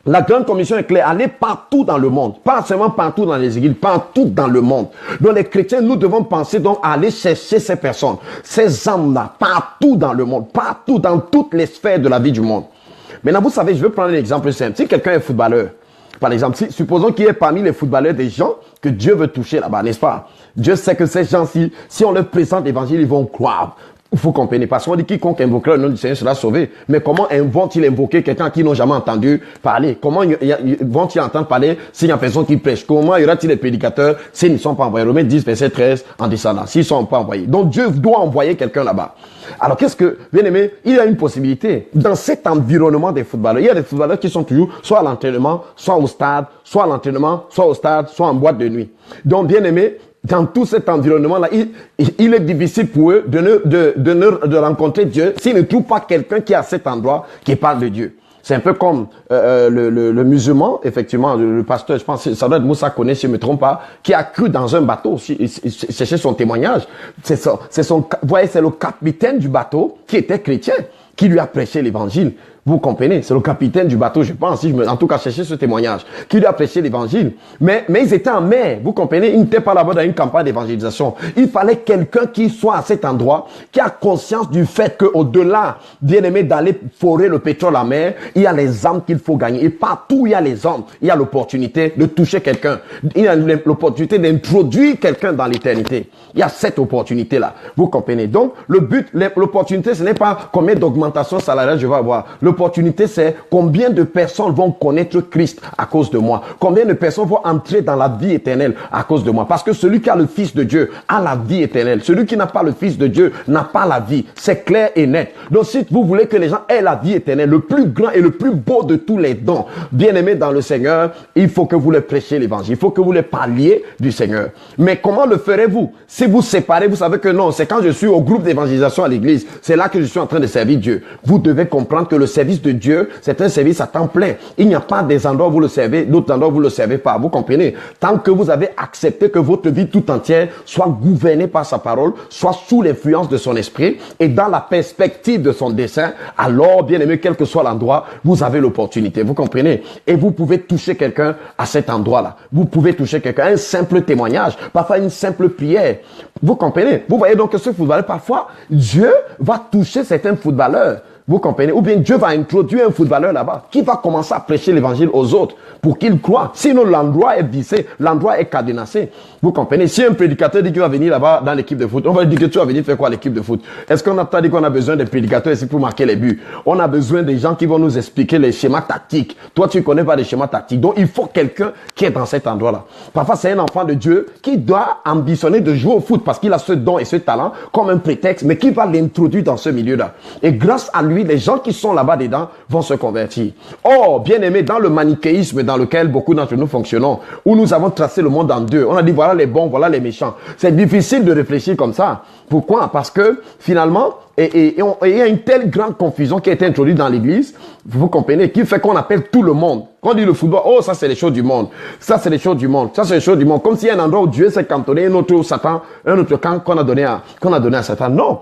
la grande commission est claire. Allez partout dans le monde. Pas seulement partout dans les églises, partout dans le monde. Donc, les chrétiens, nous devons penser donc à aller chercher ces personnes, ces âmes-là, partout dans le monde, partout dans toutes les sphères de la vie du monde. Maintenant, vous savez, je vais prendre un exemple simple. Si quelqu'un est footballeur, par exemple, supposons qu'il y ait parmi les footballeurs des gens que Dieu veut toucher là-bas, n'est-ce pas? Dieu sait que ces gens-ci, si on leur présente l'évangile, ils vont croire. Il faut comprendre, parce qu'on dit quiconque invoquera le nom du Seigneur sera sauvé. Mais comment vont-ils invoquer quelqu'un qui n'ont jamais entendu parler? Comment vont-ils entendre parler s'il y a personne qui prêche? Comment y aura-t-il des prédicateurs s'ils ne sont pas envoyés? Romains 10, verset 13, en descendant, s'ils ne sont pas envoyés. Donc Dieu doit envoyer quelqu'un là-bas. Alors qu'est-ce que, bien aimé, il y a une possibilité. Dans cet environnement des footballeurs, il y a des footballeurs qui sont toujours soit à l'entraînement, soit au stade, soit à l'entraînement, soit au stade, soit en boîte de nuit. Donc bien aimé, dans tout cet environnement-là, il est difficile pour eux de rencontrer Dieu s'ils ne trouvent pas quelqu'un qui est à cet endroit qui parle de Dieu. C'est un peu comme le musulman, effectivement, le pasteur, je pense que ça doit être Moussa Koné, si je ne me trompe pas, qui a cru dans un bateau, chercher son témoignage. Vous voyez, c'est le capitaine du bateau qui était chrétien, qui lui a prêché l'évangile. Vous comprenez? C'est le capitaine du bateau, je pense, en tout cas, chercher ce témoignage, qui lui a prêché l'évangile. Mais ils étaient en mer, vous comprenez? Ils n'étaient pas là-bas dans une campagne d'évangélisation. Il fallait quelqu'un qui soit à cet endroit, qui a conscience du fait qu'au-delà, bien aimé, d'aller forer le pétrole en mer, il y a les âmes qu'il faut gagner. Et partout où il y a les âmes, il y a l'opportunité de toucher quelqu'un. Il y a l'opportunité d'introduire quelqu'un dans l'éternité. Il y a cette opportunité-là. Vous comprenez? Donc, le but, l'opportunité, ce n'est pas combien d'augmentation salariale je vais avoir. L'opportunité, c'est combien de personnes vont connaître Christ à cause de moi. Combien de personnes vont entrer dans la vie éternelle à cause de moi. Parce que celui qui a le Fils de Dieu a la vie éternelle. Celui qui n'a pas le Fils de Dieu n'a pas la vie. C'est clair et net. Donc, si vous voulez que les gens aient la vie éternelle, le plus grand et le plus beau de tous les dons, bien-aimés dans le Seigneur, il faut que vous les prêchiez l'évangile. Il faut que vous les parliez du Seigneur. Mais comment le ferez-vous? Si vous séparez, vous savez que non, c'est quand je suis au groupe d'évangélisation à l'église, c'est là que je suis en train de servir Dieu. Vous devez comprendre que le service de Dieu, c'est un service à temps plein. Il n'y a pas des endroits où vous le servez, d'autres endroits où vous le servez pas. Vous comprenez? Tant que vous avez accepté que votre vie tout entière soit gouvernée par sa parole, soit sous l'influence de son esprit et dans la perspective de son dessein, alors, bien aimé, quel que soit l'endroit, vous avez l'opportunité. Vous comprenez? Et vous pouvez toucher quelqu'un à cet endroit-là. Vous pouvez toucher quelqu'un, un simple témoignage, parfois une simple prière. Vous comprenez? Vous voyez donc que ce footballeur, parfois, Dieu va toucher certains footballeurs. Vous comprenez? Ou bien Dieu va introduire un footballeur là-bas qui va commencer à prêcher l'évangile aux autres pour qu'ils croient. Sinon, l'endroit est vissé, l'endroit est cadenassé. Vous comprenez? Si un prédicateur dit qu'il va venir là-bas dans l'équipe de foot, on va lui dire que tu vas venir faire quoi à l'équipe de foot? Est-ce qu'on a pas dit qu'on a besoin des prédicateurs ici pour marquer les buts? On a besoin des gens qui vont nous expliquer les schémas tactiques. Toi, tu ne connais pas les schémas tactiques. Donc, il faut quelqu'un qui est dans cet endroit-là. Parfois, c'est un enfant de Dieu qui doit ambitionner de jouer au foot parce qu'il a ce don et ce talent comme un prétexte, mais qui va l'introduire dans ce milieu-là. Et grâce à lui, lui, les gens qui sont là-bas dedans vont se convertir. Or, bien aimé, dans le manichéisme dans lequel beaucoup d'entre nous fonctionnons, où nous avons tracé le monde en deux, on a dit voilà les bons, voilà les méchants. C'est difficile de réfléchir comme ça. Pourquoi? Parce que finalement, il y a une telle grande confusion qui a été introduite dans l'église, vous comprenez, qui fait qu'on appelle tout le monde. Quand on dit le football, oh, ça c'est les choses du monde. Ça c'est les choses du monde. Ça c'est les choses du monde. Comme s'il y a un endroit où Dieu s'est cantonné, un autre Satan, un autre camp qu'on a donné à Satan. Non.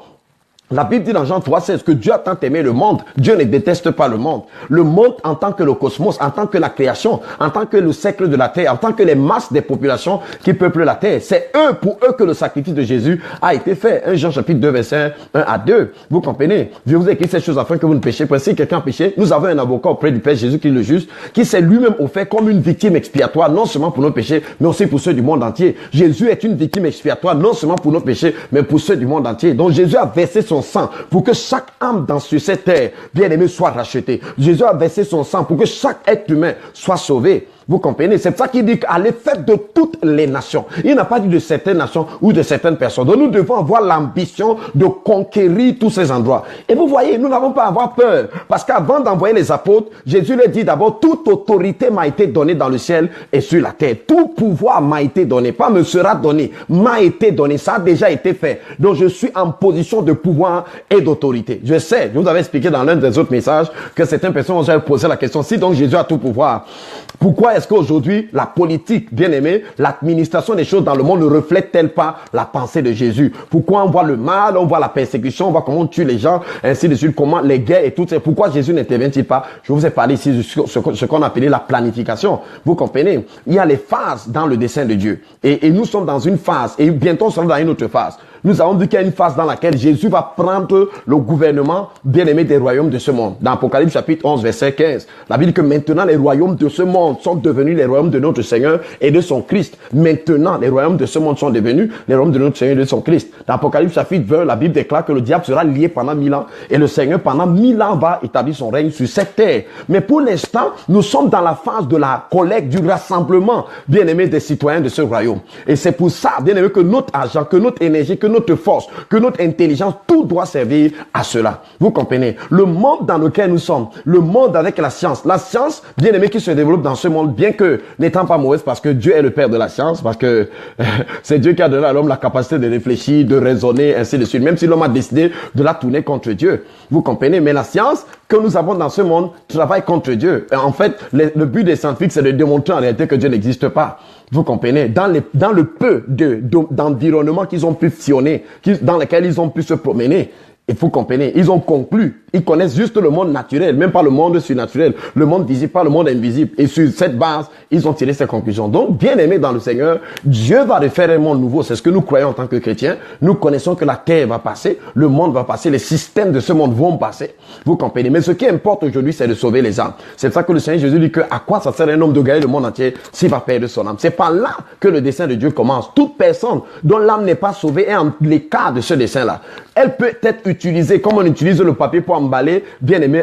La Bible dit dans Jean 3,16 que Dieu a tant aimé le monde. Dieu ne déteste pas le monde. Le monde en tant que le cosmos, en tant que la création, en tant que le cercle de la terre, en tant que les masses des populations qui peuplent la terre. C'est pour eux que le sacrifice de Jésus a été fait. 1 Jean chapitre 2 verset 1 à 2. Vous comprenez? Je vous ai écrit ces choses afin que vous ne péchiez pas. Si quelqu'un a péché, nous avons un avocat auprès du Père Jésus qui est le juste, qui s'est lui-même offert comme une victime expiatoire, non seulement pour nos péchés, mais aussi pour ceux du monde entier. Jésus est une victime expiatoire, non seulement pour nos péchés, mais pour ceux du monde entier. Donc Jésus a versé son sang pour que chaque âme sur cette terre, bien aimée, soit rachetée. Jésus a versé son sang pour que chaque être humain soit sauvé. Vous comprenez? C'est pour ça qu'il dit qu'allez faire de toutes les nations. Il n'a pas dit de certaines nations ou de certaines personnes. Donc nous devons avoir l'ambition de conquérir tous ces endroits. Et vous voyez, nous n'avons pas à avoir peur. Parce qu'avant d'envoyer les apôtres, Jésus leur dit d'abord, toute autorité m'a été donnée dans le ciel et sur la terre. Tout pouvoir m'a été donné. Pas me sera donné. M'a été donné. Ça a déjà été fait. Donc je suis en position de pouvoir et d'autorité. Je sais, je vous avais expliqué dans l'un des autres messages que certaines personnes ont posé la question, si donc Jésus a tout pouvoir, pourquoi est-ce qu'aujourd'hui, la politique, bien aimée, l'administration des choses dans le monde ne reflète-t-elle pas la pensée de Jésus? Pourquoi on voit le mal, on voit la persécution, on voit comment on tue les gens, ainsi de suite, comment les guerres et tout ça. Pourquoi Jésus n'intervient-il pas? Je vous ai parlé ici de ce qu'on appelait la planification. Vous comprenez? Il y a les phases dans le dessein de Dieu. Et nous sommes dans une phase, et bientôt on sera dans une autre phase. Nous avons vu qu'il y a une phase dans laquelle Jésus va prendre le gouvernement bien-aimé des royaumes de ce monde. Dans Apocalypse chapitre 11, verset 15, la Bible dit que maintenant les royaumes de ce monde sont devenus les royaumes de notre Seigneur et de son Christ. Maintenant, les royaumes de ce monde sont devenus les royaumes de notre Seigneur et de son Christ. Dans Apocalypse chapitre 20, la Bible déclare que le diable sera lié pendant 1000 ans et le Seigneur pendant 1000 ans va établir son règne sur cette terre. Mais pour l'instant, nous sommes dans la phase de la collecte, du rassemblement bien-aimé des citoyens de ce royaume. Et c'est pour ça, bien-aimé, que notre argent, que notre énergie, que notre force, que notre intelligence, tout doit servir à cela. Vous comprenez? Le monde dans lequel nous sommes, le monde avec la science, bien aimé, qui se développe dans ce monde, bien que n'étant pas mauvaise, parce que Dieu est le père de la science, parce que c'est Dieu qui a donné à l'homme la capacité de réfléchir, de raisonner, ainsi de suite, même si l'homme a décidé de la tourner contre Dieu. Vous comprenez? Mais la science que nous avons dans ce monde travaille contre Dieu. Et en fait, le but des scientifiques, c'est de démontrer en réalité que Dieu n'existe pas. Vous comprenez? Dans le peu d'environnement qu'ils ont pu sillonner, dans lesquels ils ont pu se promener, il faut comprendre, ils ont conclu, ils connaissent juste le monde naturel, même pas le monde surnaturel, le monde visible, pas le monde invisible. Et sur cette base, ils ont tiré ces conclusions. Donc, bien aimé dans le Seigneur, Dieu va refaire un monde nouveau. C'est ce que nous croyons en tant que chrétiens. Nous connaissons que la terre va passer, le monde va passer, les systèmes de ce monde vont passer. Vous comprenez? Mais ce qui importe aujourd'hui, c'est de sauver les âmes. C'est pour ça que le Seigneur Jésus dit que à quoi ça sert un homme de gagner le monde entier s'il va perdre son âme? C'est par là que le dessein de Dieu commence. Toute personne dont l'âme n'est pas sauvée est en l'écart de ce dessein-là. Elle peut être utilisée comme on utilise le papier pour emballer, bien aimé,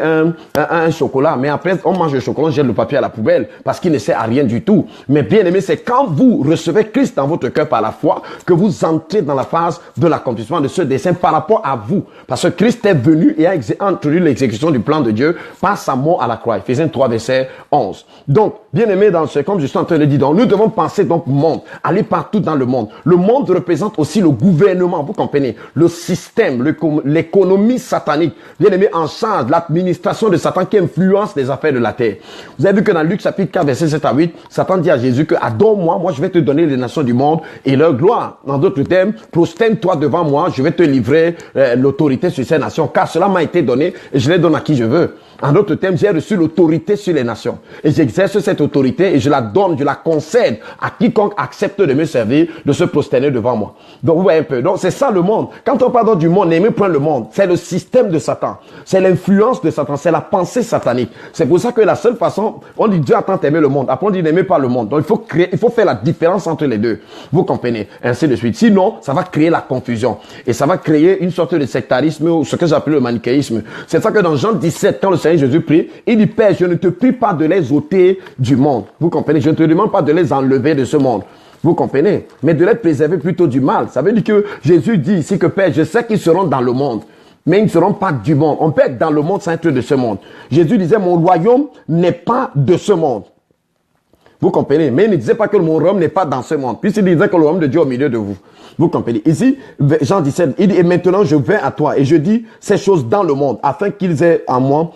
un chocolat. Mais après, on mange le chocolat, on jette le papier à la poubelle parce qu'il ne sert à rien du tout. Mais bien aimé, c'est quand vous recevez Christ dans votre cœur par la foi que vous entrez dans la phase de l'accomplissement de ce dessein par rapport à vous. Parce que Christ est venu et a introduit l'exécution du plan de Dieu par sa mort à la croix. Ephésiens 3, verset 11. Donc, bien aimé, comme je suis en train de dire, donc, nous devons penser donc monde, aller partout dans le monde. Le monde représente aussi le gouvernement, vous comprenez, le système, l'économie satanique, bien aimé, en charge de l'administration de Satan qui influence les affaires de la terre. Vous avez vu que dans Luc chapitre 4, verset 7 à 8, Satan dit à Jésus que adore-moi, moi je vais te donner les nations du monde et leur gloire. En d'autres termes, prosterne-toi devant moi, je vais te livrer l'autorité sur ces nations, car cela m'a été donné et je les donne à qui je veux. En d'autres termes, j'ai reçu l'autorité sur les nations. Et j'exerce cette autorité et je la donne, je la concède à quiconque accepte de me servir, de se prosterner devant moi. Donc, vous voyez un peu. Donc, c'est ça le monde. Quand on parle du monde, n'aimez point le monde. C'est le système de Satan. C'est l'influence de Satan. C'est la pensée satanique. C'est pour ça que la seule façon, on dit Dieu a tant aimé le monde. Après, on dit n'aimez pas le monde. Donc, il faut faire la différence entre les deux. Vous comprenez? Ainsi de suite. Sinon, ça va créer la confusion. Et ça va créer une sorte de sectarisme ou ce que j'appelle le manichéisme. C'est ça que dans Jean 17, quand le Seigneur Jésus prie, il dit, Père, je ne te prie pas de les ôter du monde. Vous comprenez? Je ne te demande pas de les enlever de ce monde. Vous comprenez? Mais de les préserver plutôt du mal. Ça veut dire que Jésus dit ici que Père, je sais qu'ils seront dans le monde. mais ils ne seront pas du monde. On peut être dans le monde sans être de ce monde. Jésus disait, mon royaume n'est pas de ce monde. Vous comprenez? Mais il ne disait pas que mon royaume n'est pas dans ce monde. Puisqu'il disait que le royaume de Dieu est au milieu de vous. Vous comprenez? Ici, Jean 17, il dit, et maintenant je viens à toi et je dis ces choses dans le monde, afin qu'ils aient en moi,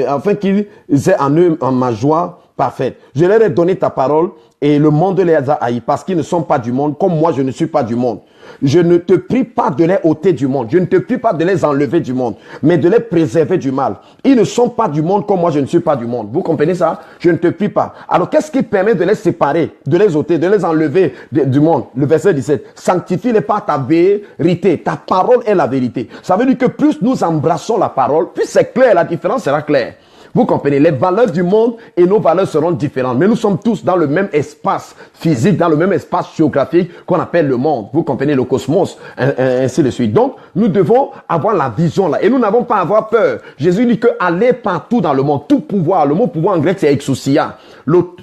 afin qu'ils aient en eux en ma joie parfaite. Je leur ai donné ta parole et le monde les a haïs parce qu'ils ne sont pas du monde, comme moi je ne suis pas du monde. Je ne te prie pas de les ôter du monde. Je ne te prie pas de les enlever du monde, mais de les préserver du mal. Ils ne sont pas du monde comme moi je ne suis pas du monde. Vous comprenez ça? Je ne te prie pas. Alors qu'est-ce qui permet de les séparer, de les ôter, de les enlever du monde? Le verset 17. Sanctifie-les par ta vérité. Ta parole est la vérité. Ça veut dire que plus nous embrassons la parole, plus c'est clair, la différence sera claire. Vous comprenez, les valeurs du monde et nos valeurs seront différentes. Mais nous sommes tous dans le même espace physique, dans le même espace géographique qu'on appelle le monde. Vous comprenez, le cosmos, ainsi de suite. Donc, nous devons avoir la vision là. Et nous n'avons pas à avoir peur. Jésus dit que aller partout dans le monde, tout pouvoir. Le mot pouvoir en grec, c'est exousia.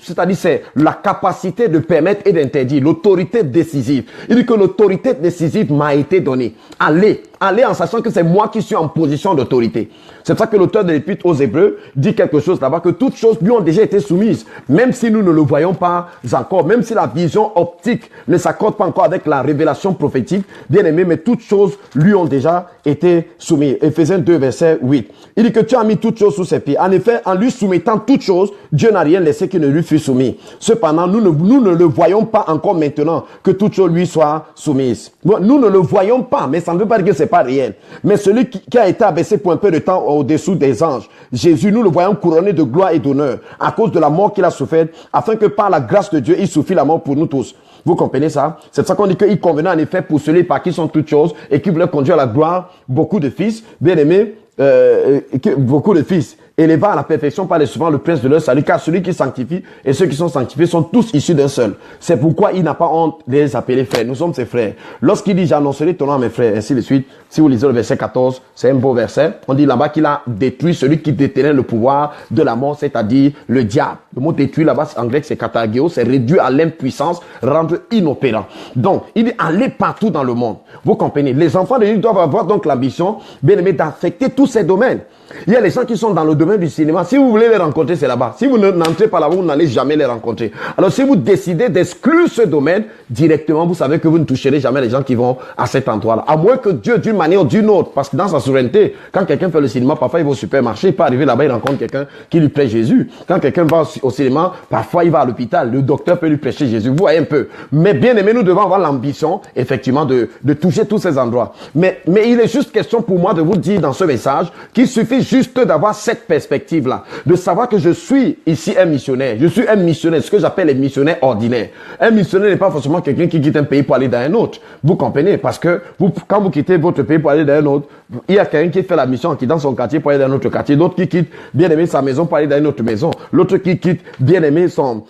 C'est-à-dire, c'est la capacité de permettre et d'interdire. L'autorité décisive. Il dit que l'autorité décisive m'a été donnée. Aller en sachant que c'est moi qui suis en position d'autorité. C'est pour ça que l'auteur de l'Épître aux Hébreux dit quelque chose là-bas, que toutes choses lui ont déjà été soumises, même si nous ne le voyons pas encore, même si la vision optique ne s'accorde pas encore avec la révélation prophétique, bien aimé, mais toutes choses lui ont déjà été soumises. Éphésiens 2, verset 8. Il dit que tu as mis toutes choses sous ses pieds. En effet, en lui soumettant toutes choses, Dieu n'a rien laissé qui ne lui fût soumis. Cependant, nous ne le voyons pas encore maintenant que toutes choses lui soient soumises. Nous ne le voyons pas, mais ça ne veut pas dire que c'est pas réel. Mais celui qui a été abaissé pour un peu de temps au-dessous des anges, Jésus, nous le voyons couronné de gloire et d'honneur à cause de la mort qu'il a souffert, afin que par la grâce de Dieu, il souffrit la mort pour nous tous. Vous comprenez ça? C'est pour ça qu'on dit qu'il convenait en effet pour celui par qui sont toutes choses et qui voulait conduire à la gloire beaucoup de fils, bien aimés, beaucoup de fils. Éleva à la perfection par les souverains le prince de leur salut, car celui qui sanctifie et ceux qui sont sanctifiés sont tous issus d'un seul. C'est pourquoi il n'a pas honte de les appeler frères. Nous sommes ses frères. Lorsqu'il dit j'annoncerai ton nom à mes frères, ainsi de suite, si vous lisez le verset 14, c'est un beau verset. On dit là-bas qu'il a détruit celui qui détenait le pouvoir de la mort, c'est-à-dire le diable. Le mot détruit là-bas en grec c'est katageo, c'est réduire à l'impuissance, rendre inopérant. Donc, il dit aller partout dans le monde. Vous comprenez? Les enfants de Dieu doivent avoir donc l'ambition, bien aimé, d'affecter tous ces domaines. Il y a les gens qui sont dans le domaine du cinéma. Si vous voulez les rencontrer, c'est là-bas. Si vous n'entrez pas là-bas, vous n'allez jamais les rencontrer. Alors, si vous décidez d'exclure ce domaine, directement, vous savez que vous ne toucherez jamais les gens qui vont à cet endroit-là. À moins que Dieu, d'une manière ou d'une autre, parce que dans sa souveraineté, quand quelqu'un fait le cinéma, parfois il va au supermarché, il peut arriver là-bas, il rencontre quelqu'un qui lui prêche Jésus. Quand quelqu'un va au cinéma, parfois il va à l'hôpital, le docteur peut lui prêcher Jésus. Vous voyez un peu. Mais bien aimé, nous devons avoir l'ambition, effectivement, de toucher tous ces endroits. Mais il est juste question pour moi de vous dire dans ce message qu'il suffit juste d'avoir cette perspective-là, de savoir que je suis ici un missionnaire. Je suis un missionnaire, ce que j'appelle les missionnaires ordinaires. Un missionnaire n'est pas forcément quelqu'un qui quitte un pays pour aller dans un autre. Vous comprenez? Parce que quand vous quittez votre pays pour aller dans un autre, il y a quelqu'un qui fait la mission en quittant son quartier pour aller dans un autre quartier, d'autres qui quittent bien aimé sa maison pour aller dans une autre maison, l'autre qui quitte bien aimé son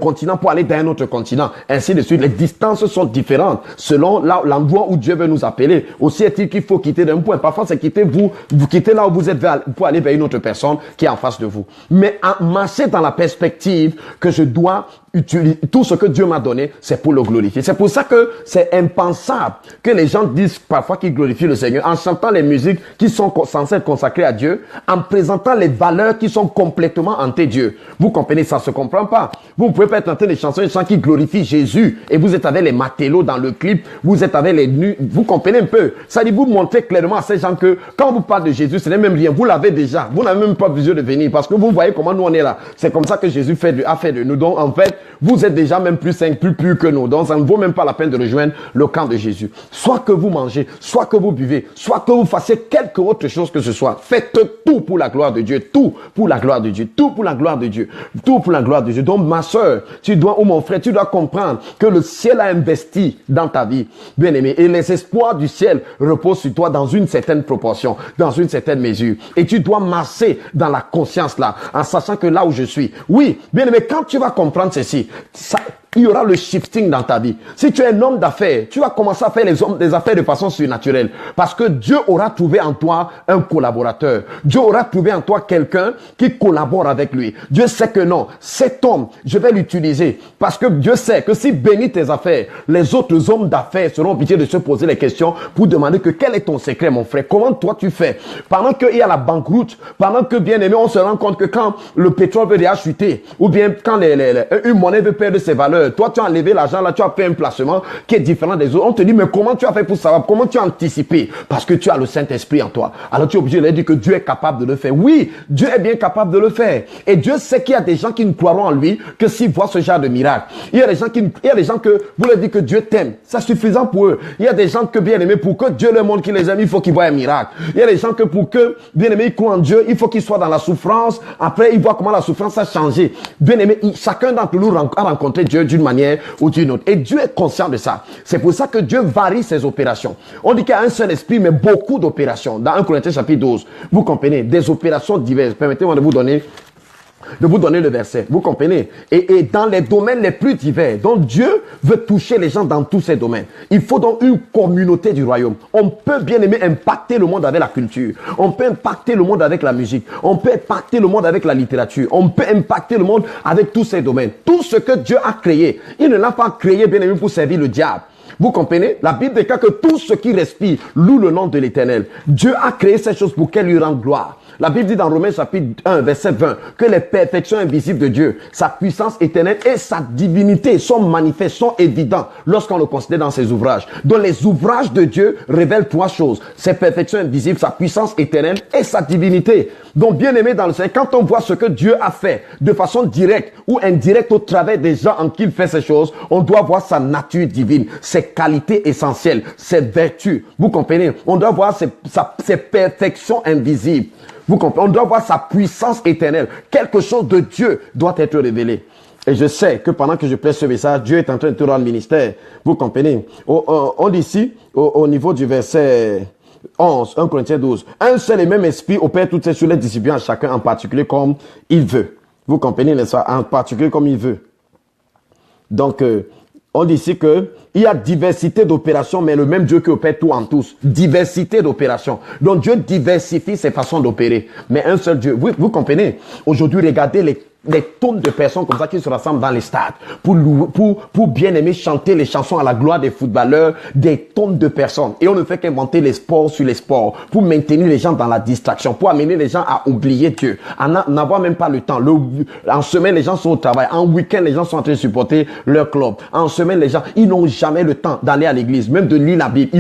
continent pour aller dans un autre continent, ainsi de suite. Les distances sont différentes selon l'endroit où Dieu veut nous appeler. Aussi est-il qu'il faut quitter d'un point. Parfois, c'est quitter vous quittez là où vous êtes pour aller vers une autre personne qui est en face de vous. Mais marcher dans la perspective que je dois utiliser tout ce que Dieu m'a donné, c'est pour le glorifier. C'est pour ça que c'est impensable que les gens disent parfois qu'ils glorifient le Seigneur en chantant les musiques qui sont censées être consacrées à Dieu, en présentant les valeurs qui sont complètement anti-Dieu. Vous comprenez, ça se comprend pas. Vous ne pouvez pas être en train de chanter des chants qui glorifient Jésus et vous êtes avec les matelots dans le clip, vous êtes avec les nus. Vous comprenez un peu? Ça dit, vous montrez clairement à ces gens que quand vous parlez de Jésus, ce n'est même rien. Vous l'avez déjà. Vous n'avez même pas besoin de venir parce que vous voyez comment nous on est là. C'est comme ça que Jésus a fait de nous. Donc, en fait, vous êtes déjà même plus saints, plus que nous. Donc, ça ne vaut même pas la peine de rejoindre le camp de Jésus. Soit que vous mangez, soit que vous buvez, soit que vous fassiez quelque autre chose que ce soit. Faites tout pour la gloire de Dieu. Tout pour la gloire de Dieu. Tout pour la gloire de Dieu. Tout pour la gloire de Dieu. Donc, ma soeur, ou mon frère, tu dois comprendre que le ciel a investi dans ta vie, bien aimé. Et les espoirs du ciel reposent sur toi dans une certaine proportion, dans une certaine mesure. Et tu dois marcher dans la conscience là, en sachant que là où je suis. Oui, bien aimé, quand tu vas comprendre ceci, il y aura le shifting dans ta vie. Si tu es un homme d'affaires, tu vas commencer à faire des affaires de façon surnaturelle. Parce que Dieu aura trouvé en toi un collaborateur. Dieu aura trouvé en toi quelqu'un qui collabore avec lui. Dieu sait que non, cet homme, je vais l'utiliser. Parce que Dieu sait que s'il bénit tes affaires, les autres hommes d'affaires seront obligés de se poser les questions pour demander que quel est ton secret, mon frère? Comment toi tu fais? Pendant qu'il y a la banqueroute, pendant que bien aimé, on se rend compte que quand le pétrole veut déjà chuter, ou bien quand une monnaie veut perdre ses valeurs, toi tu as enlevé l'argent, là tu as fait un placement qui est différent des autres. On te dit, mais comment tu as fait pour savoir? Comment tu as anticipé? Parce que tu as le Saint-Esprit en toi. Alors tu es obligé de lui dire que Dieu est capable de le faire. Oui, Dieu est bien capable de le faire. Et Dieu sait qu'il y a des gens qui ne croiront en lui que s'ils voient ce genre de miracle. Il y a des gens que vous leur dites que Dieu t'aime. C'est suffisant pour eux. Il y a des gens que bien aimés, pour que Dieu leur montre qu'il les aime, il faut qu'ils voient un miracle. Il y a des gens que pour que bien aimés, ils croient en Dieu, il faut qu'ils soient dans la souffrance. Après, ils voient comment la souffrance a changé. Bien aimé, chacun d'entre nous a rencontré Dieu d'une manière ou d'une autre. Et Dieu est conscient de ça. C'est pour ça que Dieu varie ses opérations. On dit qu'il y a un seul esprit, mais beaucoup d'opérations. Dans 1 Corinthiens chapitre 12, vous comprenez, des opérations diverses. Permettez-moi de vous donner le verset. Vous comprenez? Et dans les domaines les plus divers, donc Dieu veut toucher les gens dans tous ces domaines. Il faut donc une communauté du royaume. On peut bien aimer impacter le monde avec la culture. On peut impacter le monde avec la musique. On peut impacter le monde avec la littérature. On peut impacter le monde avec tous ces domaines. Tout ce que Dieu a créé, il ne l'a pas créé bien aimé pour servir le diable. Vous comprenez? La Bible déclare que tout ce qui respire loue le nom de l'Éternel. Dieu a créé ces choses pour qu'elle lui rende gloire. La Bible dit dans Romains chapitre 1, verset 20, que les perfections invisibles de Dieu, sa puissance éternelle et sa divinité sont manifestes, sont évidents lorsqu'on le considère dans ses ouvrages. Donc les ouvrages de Dieu révèlent trois choses. Ses perfections invisibles, sa puissance éternelle et sa divinité. Donc bien aimé dans le Seigneur, quand on voit ce que Dieu a fait de façon directe ou indirecte au travers des gens en qui il fait ces choses, on doit voir sa nature divine, ses qualités essentielles, ses vertus. Vous comprenez? On doit voir ses perfections invisibles. Vous comprenez? On doit voir sa puissance éternelle. Quelque chose de Dieu doit être révélé. Et je sais que pendant que je prêche ce message, Dieu est en train de te rendre ministère. Vous comprenez? On dit ici, au niveau du verset 11, 1 Corinthiens 12, un seul et même esprit opère toutes ces choses, les distribue à chacun en particulier comme il veut. Vous comprenez, n'est-ce pas? En particulier comme il veut. Donc, on dit ici que il y a diversité d'opérations, mais le même Dieu qui opère tout en tous. Diversité d'opérations. Donc Dieu diversifie ses façons d'opérer. Mais un seul Dieu. Vous comprenez? Aujourd'hui, regardez les tonnes de personnes comme ça qui se rassemblent dans les stades pour bien aimer chanter les chansons à la gloire des footballeurs, des tonnes de personnes. Et on ne fait qu'inventer les sports sur les sports pour maintenir les gens dans la distraction, pour amener les gens à oublier Dieu, à n'avoir même pas le temps. En semaine, les gens sont au travail. En week-end, les gens sont en train de supporter leur club. En semaine, les gens, ils n'ont jamais le temps d'aller à l'église, même de lire la Bible.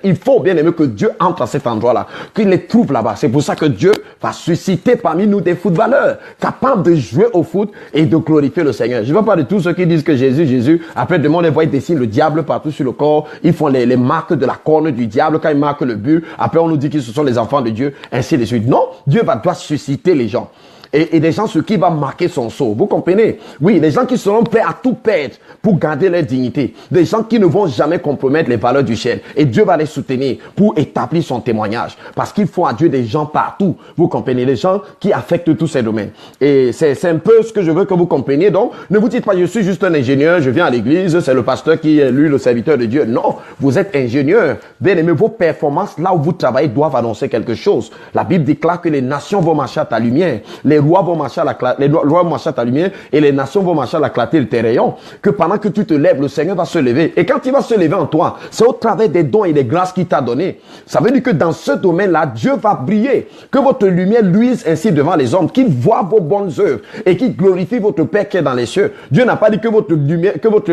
Il faut bien aimer que Dieu entre à cet endroit-là, qu'il les trouve là-bas. C'est pour ça que Dieu va susciter parmi nous des footballeurs capables de jouer au foot et de glorifier le Seigneur. Je ne veux pas de tous ceux qui disent que Jésus, après demain on les voit, ils dessinent le diable partout sur le corps, ils font les marques de la corne du diable quand ils marquent le but, après on nous dit qu'ils sont les enfants de Dieu, ainsi de suite. Non, Dieu doit susciter les gens. Et des gens sur qui va marquer son sceau. Vous comprenez? Oui, des gens qui seront prêts à tout perdre pour garder leur dignité. Des gens qui ne vont jamais compromettre les valeurs du ciel. Et Dieu va les soutenir pour établir son témoignage. Parce qu'il faut à Dieu des gens partout. Vous comprenez? Des gens qui affectent tous ces domaines. Et c'est un peu ce que je veux que vous compreniez. Donc, ne vous dites pas, je suis juste un ingénieur, je viens à l'église, c'est le pasteur qui est lui, le serviteur de Dieu. Non, vous êtes ingénieur. Bien aimé, vos performances, là où vous travaillez, doivent annoncer quelque chose. La Bible déclare que les nations vont marcher à ta lumière. Les rois vont marcher à ta lumière et les nations vont marcher à la clarté de tes rayons. Que pendant que tu te lèves, le Seigneur va se lever. Et quand il va se lever en toi, c'est au travers des dons et des grâces qu'il t'a donné. Ça veut dire que dans ce domaine-là, Dieu va briller. Que votre lumière luise ainsi devant les hommes, qu'ils voient vos bonnes œuvres et qu'ils glorifient votre Père qui est dans les cieux. Dieu n'a pas dit que votre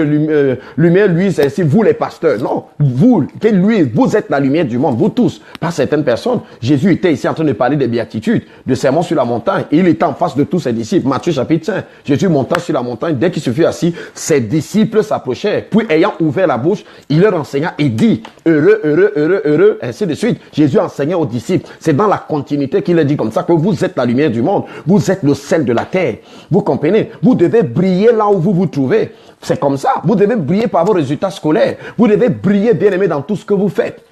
lumière luise ainsi, vous les pasteurs. Non, vous êtes la lumière du monde, vous tous. Pas certaines personnes. Jésus était ici en train de parler des béatitudes, de sermon sur la montagne. Et il était en face de tous ses disciples. Matthieu chapitre 5. Jésus montant sur la montagne, dès qu'il se fut assis, ses disciples s'approchèrent. Puis ayant ouvert la bouche, il leur enseigna et dit, heureux, heureux, heureux, heureux, ainsi de suite. Jésus enseignait aux disciples. C'est dans la continuité qu'il a dit comme ça que vous êtes la lumière du monde. Vous êtes le sel de la terre. Vous comprenez? Vous devez briller là où vous vous trouvez. C'est comme ça. Vous devez briller par vos résultats scolaires. Vous devez briller, bien aimé, dans tout ce que vous faites.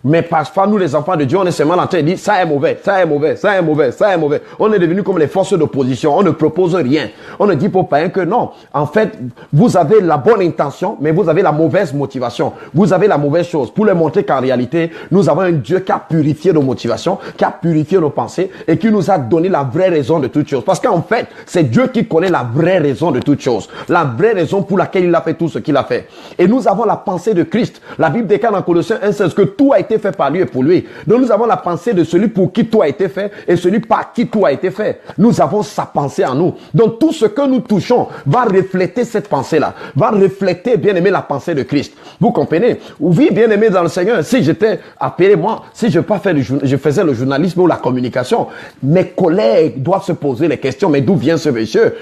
Mais parfois, nous les enfants de Dieu, on est seulement en train de dire, ça est mauvais, ça est mauvais, ça est mauvais, ça est mauvais. On est devenu comme les forces d'opposition, on ne propose rien. On ne dit pas aux païens que non. En fait, vous avez la bonne intention, mais vous avez la mauvaise motivation. Vous avez la mauvaise chose. Pour leur montrer qu'en réalité, nous avons un Dieu qui a purifié nos motivations, qui a purifié nos pensées et qui nous a donné la vraie raison de toute chose. Parce qu'en fait, c'est Dieu qui connaît la vraie raison de toute chose. La vraie raison pour laquelle il a fait tout ce qu'il a fait. Et nous avons la pensée de Christ. La Bible déclare dans Colossiens 1,16 que tout a été fait par lui et pour lui. Donc nous avons la pensée de celui pour qui tout a été fait et celui par qui tout a été fait. Nous avons sa pensée en nous. Donc tout ce que nous touchons va refléter cette pensée-là, va refléter, bien aimé, la pensée de Christ. Vous comprenez? Oui, bien aimé dans le Seigneur, si j'étais appelé, moi, si je faisais le journalisme ou la communication, mes collègues doivent se poser les questions, mais d'où vient ce monsieur?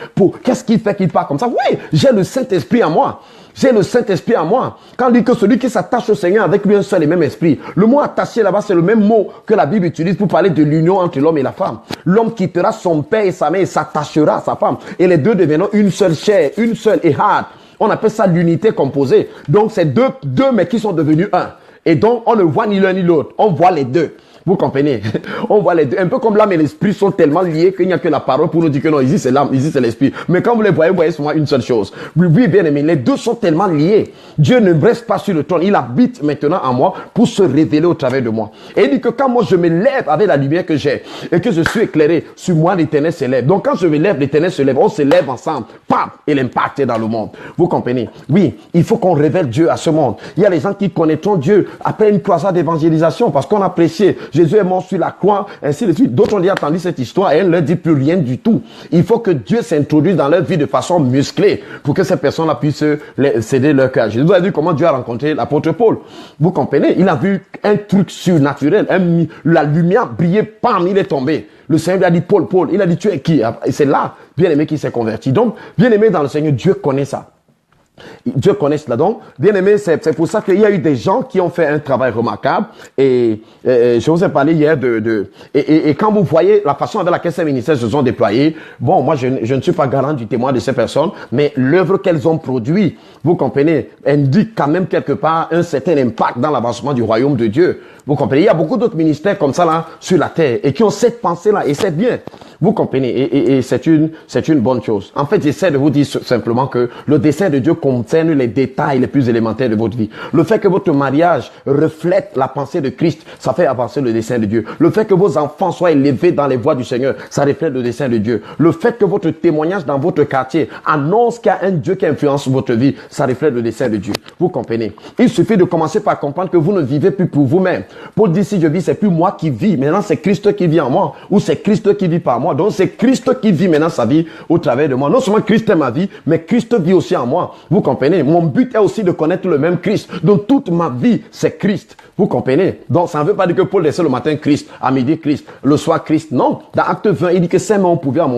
Qu'est-ce qui fait qu'il parle comme ça? Oui, j'ai le Saint-Esprit en moi. J'ai le Saint-Esprit en moi. Quand on dit que celui qui s'attache au Seigneur avec lui un seul et même esprit, le mot attaché là-bas, c'est le même mot que la Bible utilise pour parler de l'union entre l'homme et la femme. L'homme quittera son père et sa mère et s'attachera à sa femme. Et les deux deviendront une seule chair, une seule éhad. On appelle ça l'unité composée. Donc c'est deux mais qui sont devenus un. Et donc on ne voit ni l'un ni l'autre. On voit les deux. Vous comprenez? On voit les deux. Un peu comme l'âme et l'esprit sont tellement liés qu'il n'y a que la parole pour nous dire que non, ici c'est l'âme, ici c'est l'esprit. Mais quand vous les voyez, vous voyez souvent une seule chose. Oui, bien aimé, les deux sont tellement liés. Dieu ne reste pas sur le trône. Il habite maintenant en moi pour se révéler au travers de moi. Et il dit que quand moi je me lève avec la lumière que j'ai et que je suis éclairé, sur moi l'Éternel se lève. Donc quand je me lève, l'Éternel se lève. On se lève ensemble. Pam! Et l'impact est dans le monde. Vous comprenez? Oui, il faut qu'on révèle Dieu à ce monde. Il y a les gens qui connaîtront Dieu après une croisade d'évangélisation parce qu'on appréciait. Jésus est mort sur la croix, ainsi de suite. D'autres ont déjà entendu cette histoire et elle ne leur dit plus rien du tout. Il faut que Dieu s'introduise dans leur vie de façon musclée pour que ces personnes-là puissent céder leur cœur. Jésus a dit comment Dieu a rencontré l'apôtre Paul. Vous comprenez? Il a vu un truc surnaturel. La lumière brillait, pam, il est tombé. Le Seigneur lui a dit, Paul, il a dit, tu es qui? Et c'est là, bien aimé, qu'il s'est converti. Donc, bien aimé dans le Seigneur, Dieu connaît ça. Dieu connaît cela. Donc, bien aimé, c'est pour ça qu'il y a eu des gens qui ont fait un travail remarquable. Et je vous ai parlé hier et quand vous voyez la façon avec laquelle ces ministères se sont déployés, bon, moi, je ne suis pas garant du témoin de ces personnes, mais l'œuvre qu'elles ont produit, vous comprenez, indique quand même quelque part un certain impact dans l'avancement du royaume de Dieu. Vous comprenez? Il y a beaucoup d'autres ministères comme ça là sur la terre et qui ont cette pensée-là et c'est bien. Vous comprenez? Et c'est une bonne chose. En fait, j'essaie de vous dire simplement que le dessein de Dieu concerne les détails les plus élémentaires de votre vie. Le fait que votre mariage reflète la pensée de Christ, ça fait avancer le dessein de Dieu. Le fait que vos enfants soient élevés dans les voies du Seigneur, ça reflète le dessein de Dieu. Le fait que votre témoignage dans votre quartier annonce qu'il y a un Dieu qui influence votre vie, ça reflète le dessein de Dieu. Vous comprenez? Il suffit de commencer par comprendre que vous ne vivez plus pour vous-même. Paul dit, si je vis, c'est plus moi qui vis. Maintenant, c'est Christ qui vit en moi. Ou c'est Christ qui vit par moi. Donc, c'est Christ qui vit maintenant sa vie au travers de moi. Non seulement Christ est ma vie, mais Christ vit aussi en moi. Vous comprenez? Mon but est aussi de connaître le même Christ. Donc, toute ma vie, c'est Christ. Vous comprenez? Donc, ça ne veut pas dire que Paul laissait le matin Christ, à midi Christ, le soir Christ. Non. Dans Acte 20, il dit que c'est mon pouvoir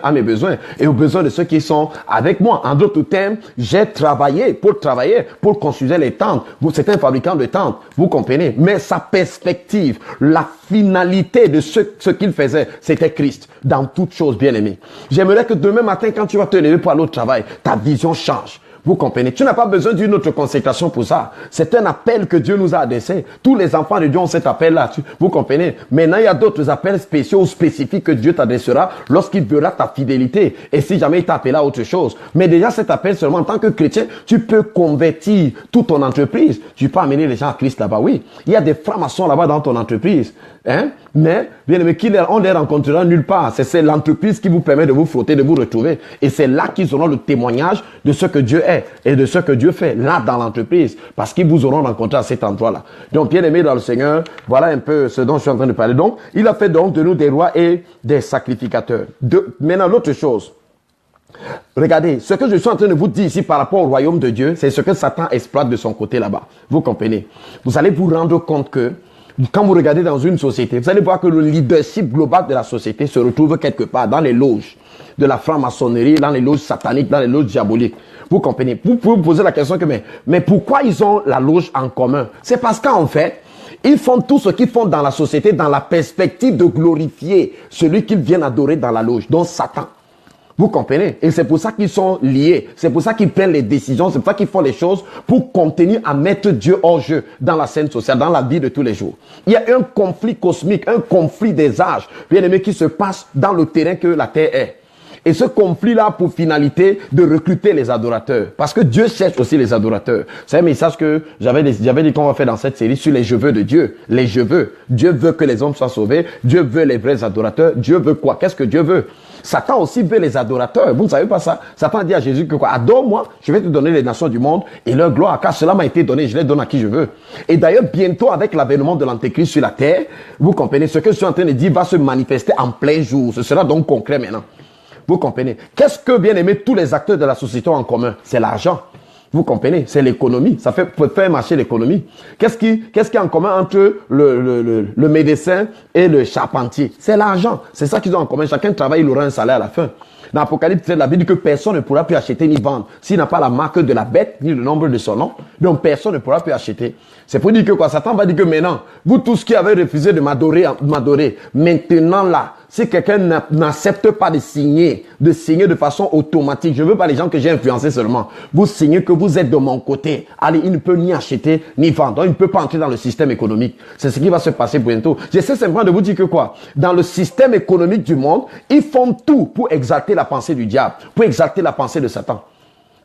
à mes besoins et aux besoins de ceux qui sont avec moi. En d'autres termes, j'ai travaillé. Paul travaillait. Paul construisait les tentes. C'était un fabricant de tentes. Vous comprenez? Mais sa perspective, la finalité de ce qu'il faisait, c'était Christ. Dans toutes choses, bien aimé. J'aimerais que demain matin, quand tu vas te lever pour aller au travail, ta vision change. Vous comprenez? Tu n'as pas besoin d'une autre consécration pour ça. C'est un appel que Dieu nous a adressé. Tous les enfants de Dieu ont cet appel-là. Vous comprenez? Maintenant, il y a d'autres appels spéciaux ou spécifiques que Dieu t'adressera lorsqu'il verra ta fidélité. Et si jamais il t'appelle à autre chose. Mais déjà, cet appel seulement en tant que chrétien, tu peux convertir toute ton entreprise. Tu peux amener les gens à Christ là-bas. Oui. Il y a des francs-maçons là-bas dans ton entreprise. Hein? Mais, bien aimé, on les rencontrera nulle part. C'est l'entreprise qui vous permet de vous frotter, de vous retrouver. Et c'est là qu'ils auront le témoignage de ce que Dieu est et de ce que Dieu fait là dans l'entreprise. Parce qu'ils vous auront rencontré à cet endroit-là. Donc, bien aimé dans le Seigneur, voilà un peu ce dont je suis en train de parler. Donc, il a fait donc de nous des rois et des sacrificateurs. Maintenant, l'autre chose. Regardez, ce que je suis en train de vous dire ici par rapport au royaume de Dieu, c'est ce que Satan exploite de son côté là-bas. Vous comprenez? Vous allez vous rendre compte que quand vous regardez dans une société, vous allez voir que le leadership global de la société se retrouve quelque part dans les loges de la franc-maçonnerie, dans les loges sataniques, dans les loges diaboliques. Vous comprenez? Vous pouvez vous poser la question que, mais pourquoi ils ont la loge en commun? C'est parce qu'en fait, ils font tout ce qu'ils font dans la société dans la perspective de glorifier celui qu'ils viennent adorer dans la loge, donc Satan. Vous comprenez? Et c'est pour ça qu'ils sont liés. C'est pour ça qu'ils prennent les décisions. C'est pour ça qu'ils font les choses pour continuer à mettre Dieu hors jeu dans la scène sociale, dans la vie de tous les jours. Il y a un conflit cosmique, un conflit des âges, bien aimé, qui se passe dans le terrain que la terre est. Et ce conflit-là a pour finalité de recruter les adorateurs. Parce que Dieu cherche aussi les adorateurs. C'est un message que j'avais dit qu'on va faire dans cette série sur les je veux de Dieu. Les je veux. Dieu veut que les hommes soient sauvés. Dieu veut les vrais adorateurs. Dieu veut quoi? Qu'est-ce que Dieu veut? Satan aussi veut les adorateurs. Vous ne savez pas ça? Satan dit à Jésus que quoi? Adore-moi, je vais te donner les nations du monde et leur gloire, car cela m'a été donné, je les donne à qui je veux. Et d'ailleurs, bientôt, avec l'avènement de l'Antéchrist sur la terre, vous comprenez, ce que je suis en train de dire va se manifester en plein jour. Ce sera donc concret maintenant. Vous comprenez? Qu'est-ce que, bien aimé, tous les acteurs de la société ont en commun? C'est l'argent. Vous comprenez? C'est l'économie. Ça fait faire marcher l'économie. Qu'est-ce qui est en commun entre le médecin et le charpentier? C'est l'argent. C'est ça qu'ils ont en commun. Chacun travaille, il aura un salaire à la fin. Dans l'Apocalypse, la Bible dit que personne ne pourra plus acheter ni vendre s'il n'a pas la marque de la bête ni le nombre de son nom. Donc personne ne pourra plus acheter. C'est pour dire que quoi? Satan va dire que maintenant, vous tous qui avez refusé de m'adorer, maintenant là, si quelqu'un n'accepte pas de signer de façon automatique, je ne veux pas les gens que j'ai influencés seulement, vous signez que vous êtes de mon côté. Allez, il ne peut ni acheter ni vendre. Donc il ne peut pas entrer dans le système économique. C'est ce qui va se passer bientôt. J'essaie simplement de vous dire que quoi? Dans le système économique du monde, ils font tout pour exalter la pensée du diable, pour exalter la pensée de Satan.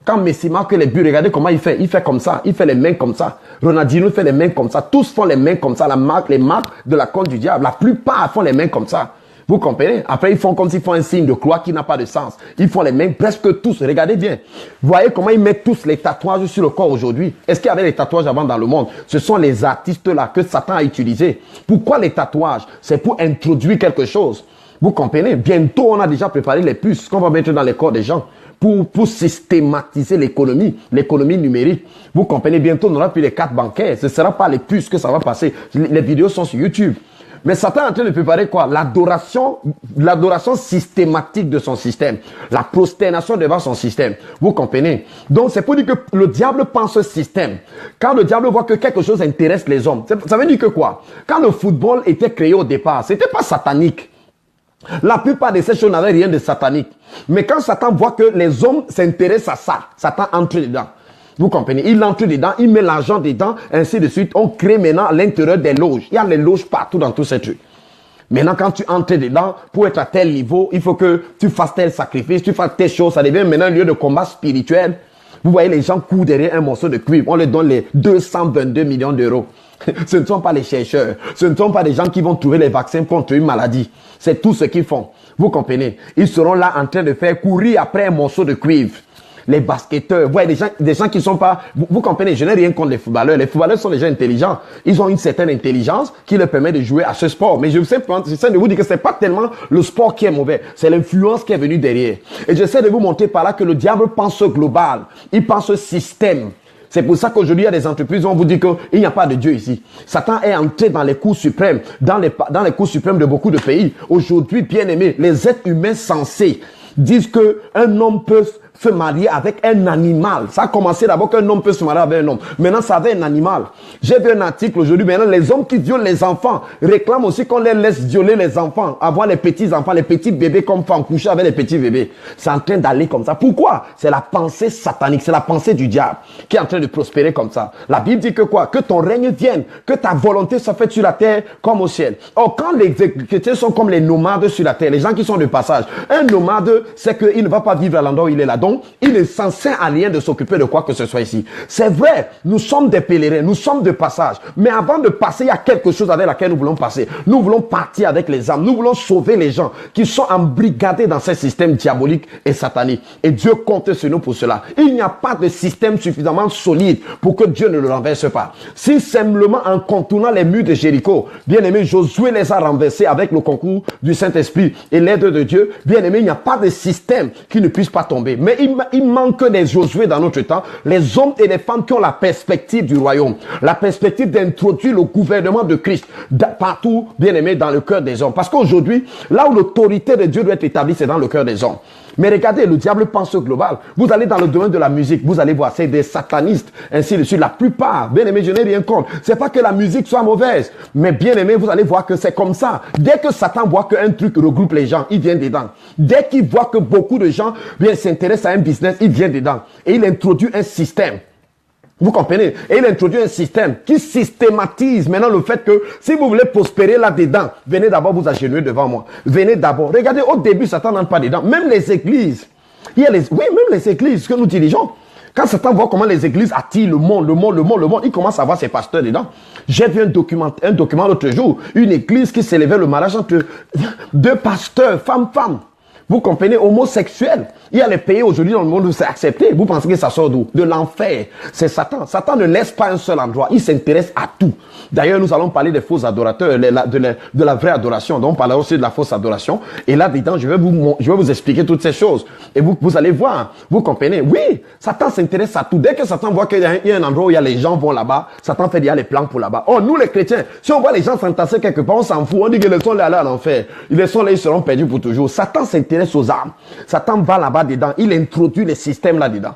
Quand Messi marque les buts, regardez comment il fait comme ça, il fait les mains comme ça. Ronaldinho fait les mains comme ça, tous font les mains comme ça, les marques de la compte du diable, la plupart font les mains comme ça. Vous comprenez? Après, ils font comme s'ils font un signe de croix qui n'a pas de sens. Ils font les mains presque tous. Regardez bien. Vous voyez comment ils mettent tous les tatouages sur le corps aujourd'hui? Est-ce qu'il y avait les tatouages avant dans le monde? Ce sont les artistes-là que Satan a utilisés. Pourquoi les tatouages? C'est pour introduire quelque chose. Vous comprenez? Bientôt, on a déjà préparé les puces qu'on va mettre dans les corps des gens pour systématiser l'économie numérique. Vous comprenez? Bientôt, on n'aura plus les cartes bancaires. Ce ne sera pas les puces que ça va passer. Les vidéos sont sur YouTube. Mais Satan est en train de préparer quoi? L'adoration systématique de son système. La prosternation devant son système. Vous comprenez? Donc, c'est pour dire que le diable pense ce système. Quand le diable voit que quelque chose intéresse les hommes, ça veut dire que quoi? Quand le football était créé au départ, c'était pas satanique. La plupart de ces choses n'avaient rien de satanique. Mais quand Satan voit que les hommes s'intéressent à ça, Satan entre dedans. Vous comprenez? Il entre dedans, il met l'argent dedans, ainsi de suite. On crée maintenant à l'intérieur des loges. Il y a les loges partout dans tous ces trucs. Maintenant, quand tu entres dedans, pour être à tel niveau, il faut que tu fasses tel sacrifice, tu fasses telle chose. Ça devient maintenant un lieu de combat spirituel. Vous voyez, les gens courent derrière un morceau de cuivre. On leur donne les 222 millions d'euros. Ce ne sont pas les chercheurs. Ce ne sont pas des gens qui vont trouver les vaccins contre une maladie. C'est tout ce qu'ils font. Vous comprenez? Ils seront là en train de faire courir après un morceau de cuivre. Les basketteurs, vous voyez, des gens qui sont pas... Vous comprenez, je n'ai rien contre les footballeurs. Les footballeurs sont des gens intelligents. Ils ont une certaine intelligence qui leur permet de jouer à ce sport. Mais j'essaie de vous dire que c'est pas tellement le sport qui est mauvais. C'est l'influence qui est venue derrière. Et j'essaie de vous montrer par là que le diable pense global. Il pense système. C'est pour ça qu'aujourd'hui, il y a des entreprises où on vous dit qu'il n'y a pas de Dieu ici. Satan est entré dans les cours suprêmes, dans les cours suprêmes de beaucoup de pays. Aujourd'hui, bien aimés, les êtres humains sensés disent qu'un homme peut se marier avec un animal. Ça a commencé d'abord qu'un homme peut se marier avec un homme. Maintenant, ça avait un animal. J'ai vu un article aujourd'hui. Maintenant, les hommes qui violent les enfants réclament aussi qu'on les laisse violer les enfants, avoir les petits enfants, les petits bébés comme femmes, coucher avec les petits bébés. C'est en train d'aller comme ça. Pourquoi? C'est la pensée satanique, c'est la pensée du diable qui est en train de prospérer comme ça. La Bible dit que quoi? Que ton règne vienne, que ta volonté soit faite sur la terre comme au ciel. Or, quand les chrétiens sont comme les nomades sur la terre, les gens qui sont de passage, un nomade, c'est qu'il ne va pas vivre à l'endroit où il est là. Donc, il est censé à rien de s'occuper de quoi que ce soit ici. C'est vrai, nous sommes des pèlerins, nous sommes de passage. Mais avant de passer, il y a quelque chose avec laquelle nous voulons passer. Nous voulons partir avec les âmes. Nous voulons sauver les gens qui sont embrigadés dans ces systèmes diaboliques et sataniques. Et Dieu compte sur nous pour cela. Il n'y a pas de système suffisamment solide pour que Dieu ne le renverse pas. Si simplement en contournant les murs de Jéricho, bien aimé, Josué les a renversés avec le concours du Saint-Esprit et l'aide de Dieu, bien aimé, il n'y a pas de système qui ne puisse pas tomber. Mais il manque des Josué dans notre temps, les hommes et les femmes qui ont la perspective du royaume, la perspective d'introduire le gouvernement de Christ partout, bien aimé, dans le cœur des hommes. Parce qu'aujourd'hui, là où l'autorité de Dieu doit être établie, c'est dans le cœur des hommes. Mais regardez, le diable pense au global. Vous allez dans le domaine de la musique, vous allez voir, c'est des satanistes, ainsi de suite. La plupart, bien aimé, je n'ai rien contre. C'est pas que la musique soit mauvaise, mais bien aimé, vous allez voir que c'est comme ça. Dès que Satan voit qu'un truc regroupe les gens, il vient dedans. Dès qu'il voit que beaucoup de gens s'intéressent à un business, il vient dedans. Et il introduit un système. Vous comprenez? Et il introduit un système qui systématise maintenant le fait que si vous voulez prospérer là-dedans, venez d'abord vous agenouiller devant moi. Venez d'abord. Regardez, au début, Satan n'entre pas dedans. Même les églises. Même les églises que nous dirigeons. Quand Satan voit comment les églises attirent le monde, il commence à voir ses pasteurs dedans. J'ai vu un document l'autre jour. Une église qui s'élevait le mariage entre deux pasteurs, femme. Vous comprenez, homosexuel. Il y a les pays aujourd'hui dans le monde où c'est accepté. Vous pensez que ça sort d'où? De l'enfer. C'est Satan. Satan ne laisse pas un seul endroit. Il s'intéresse à tout. D'ailleurs, nous allons parler des faux adorateurs, de la vraie adoration. Donc, on parlera aussi de la fausse adoration. Et là-dedans, je vais vous expliquer toutes ces choses. Et vous allez voir. Vous comprenez? Oui, Satan s'intéresse à tout. Dès que Satan voit qu'il y a un endroit où il y a les gens vont là-bas, Satan fait déjà les plans pour là-bas. Oh, nous les chrétiens, si on voit les gens s'entasser quelque part, on s'en fout. On dit que les sont allés à l'enfer. Les sont là, ils seront perdus pour toujours. Satan s'intéresse aux âmes. Satan va là-bas dedans. Il introduit les systèmes là-dedans.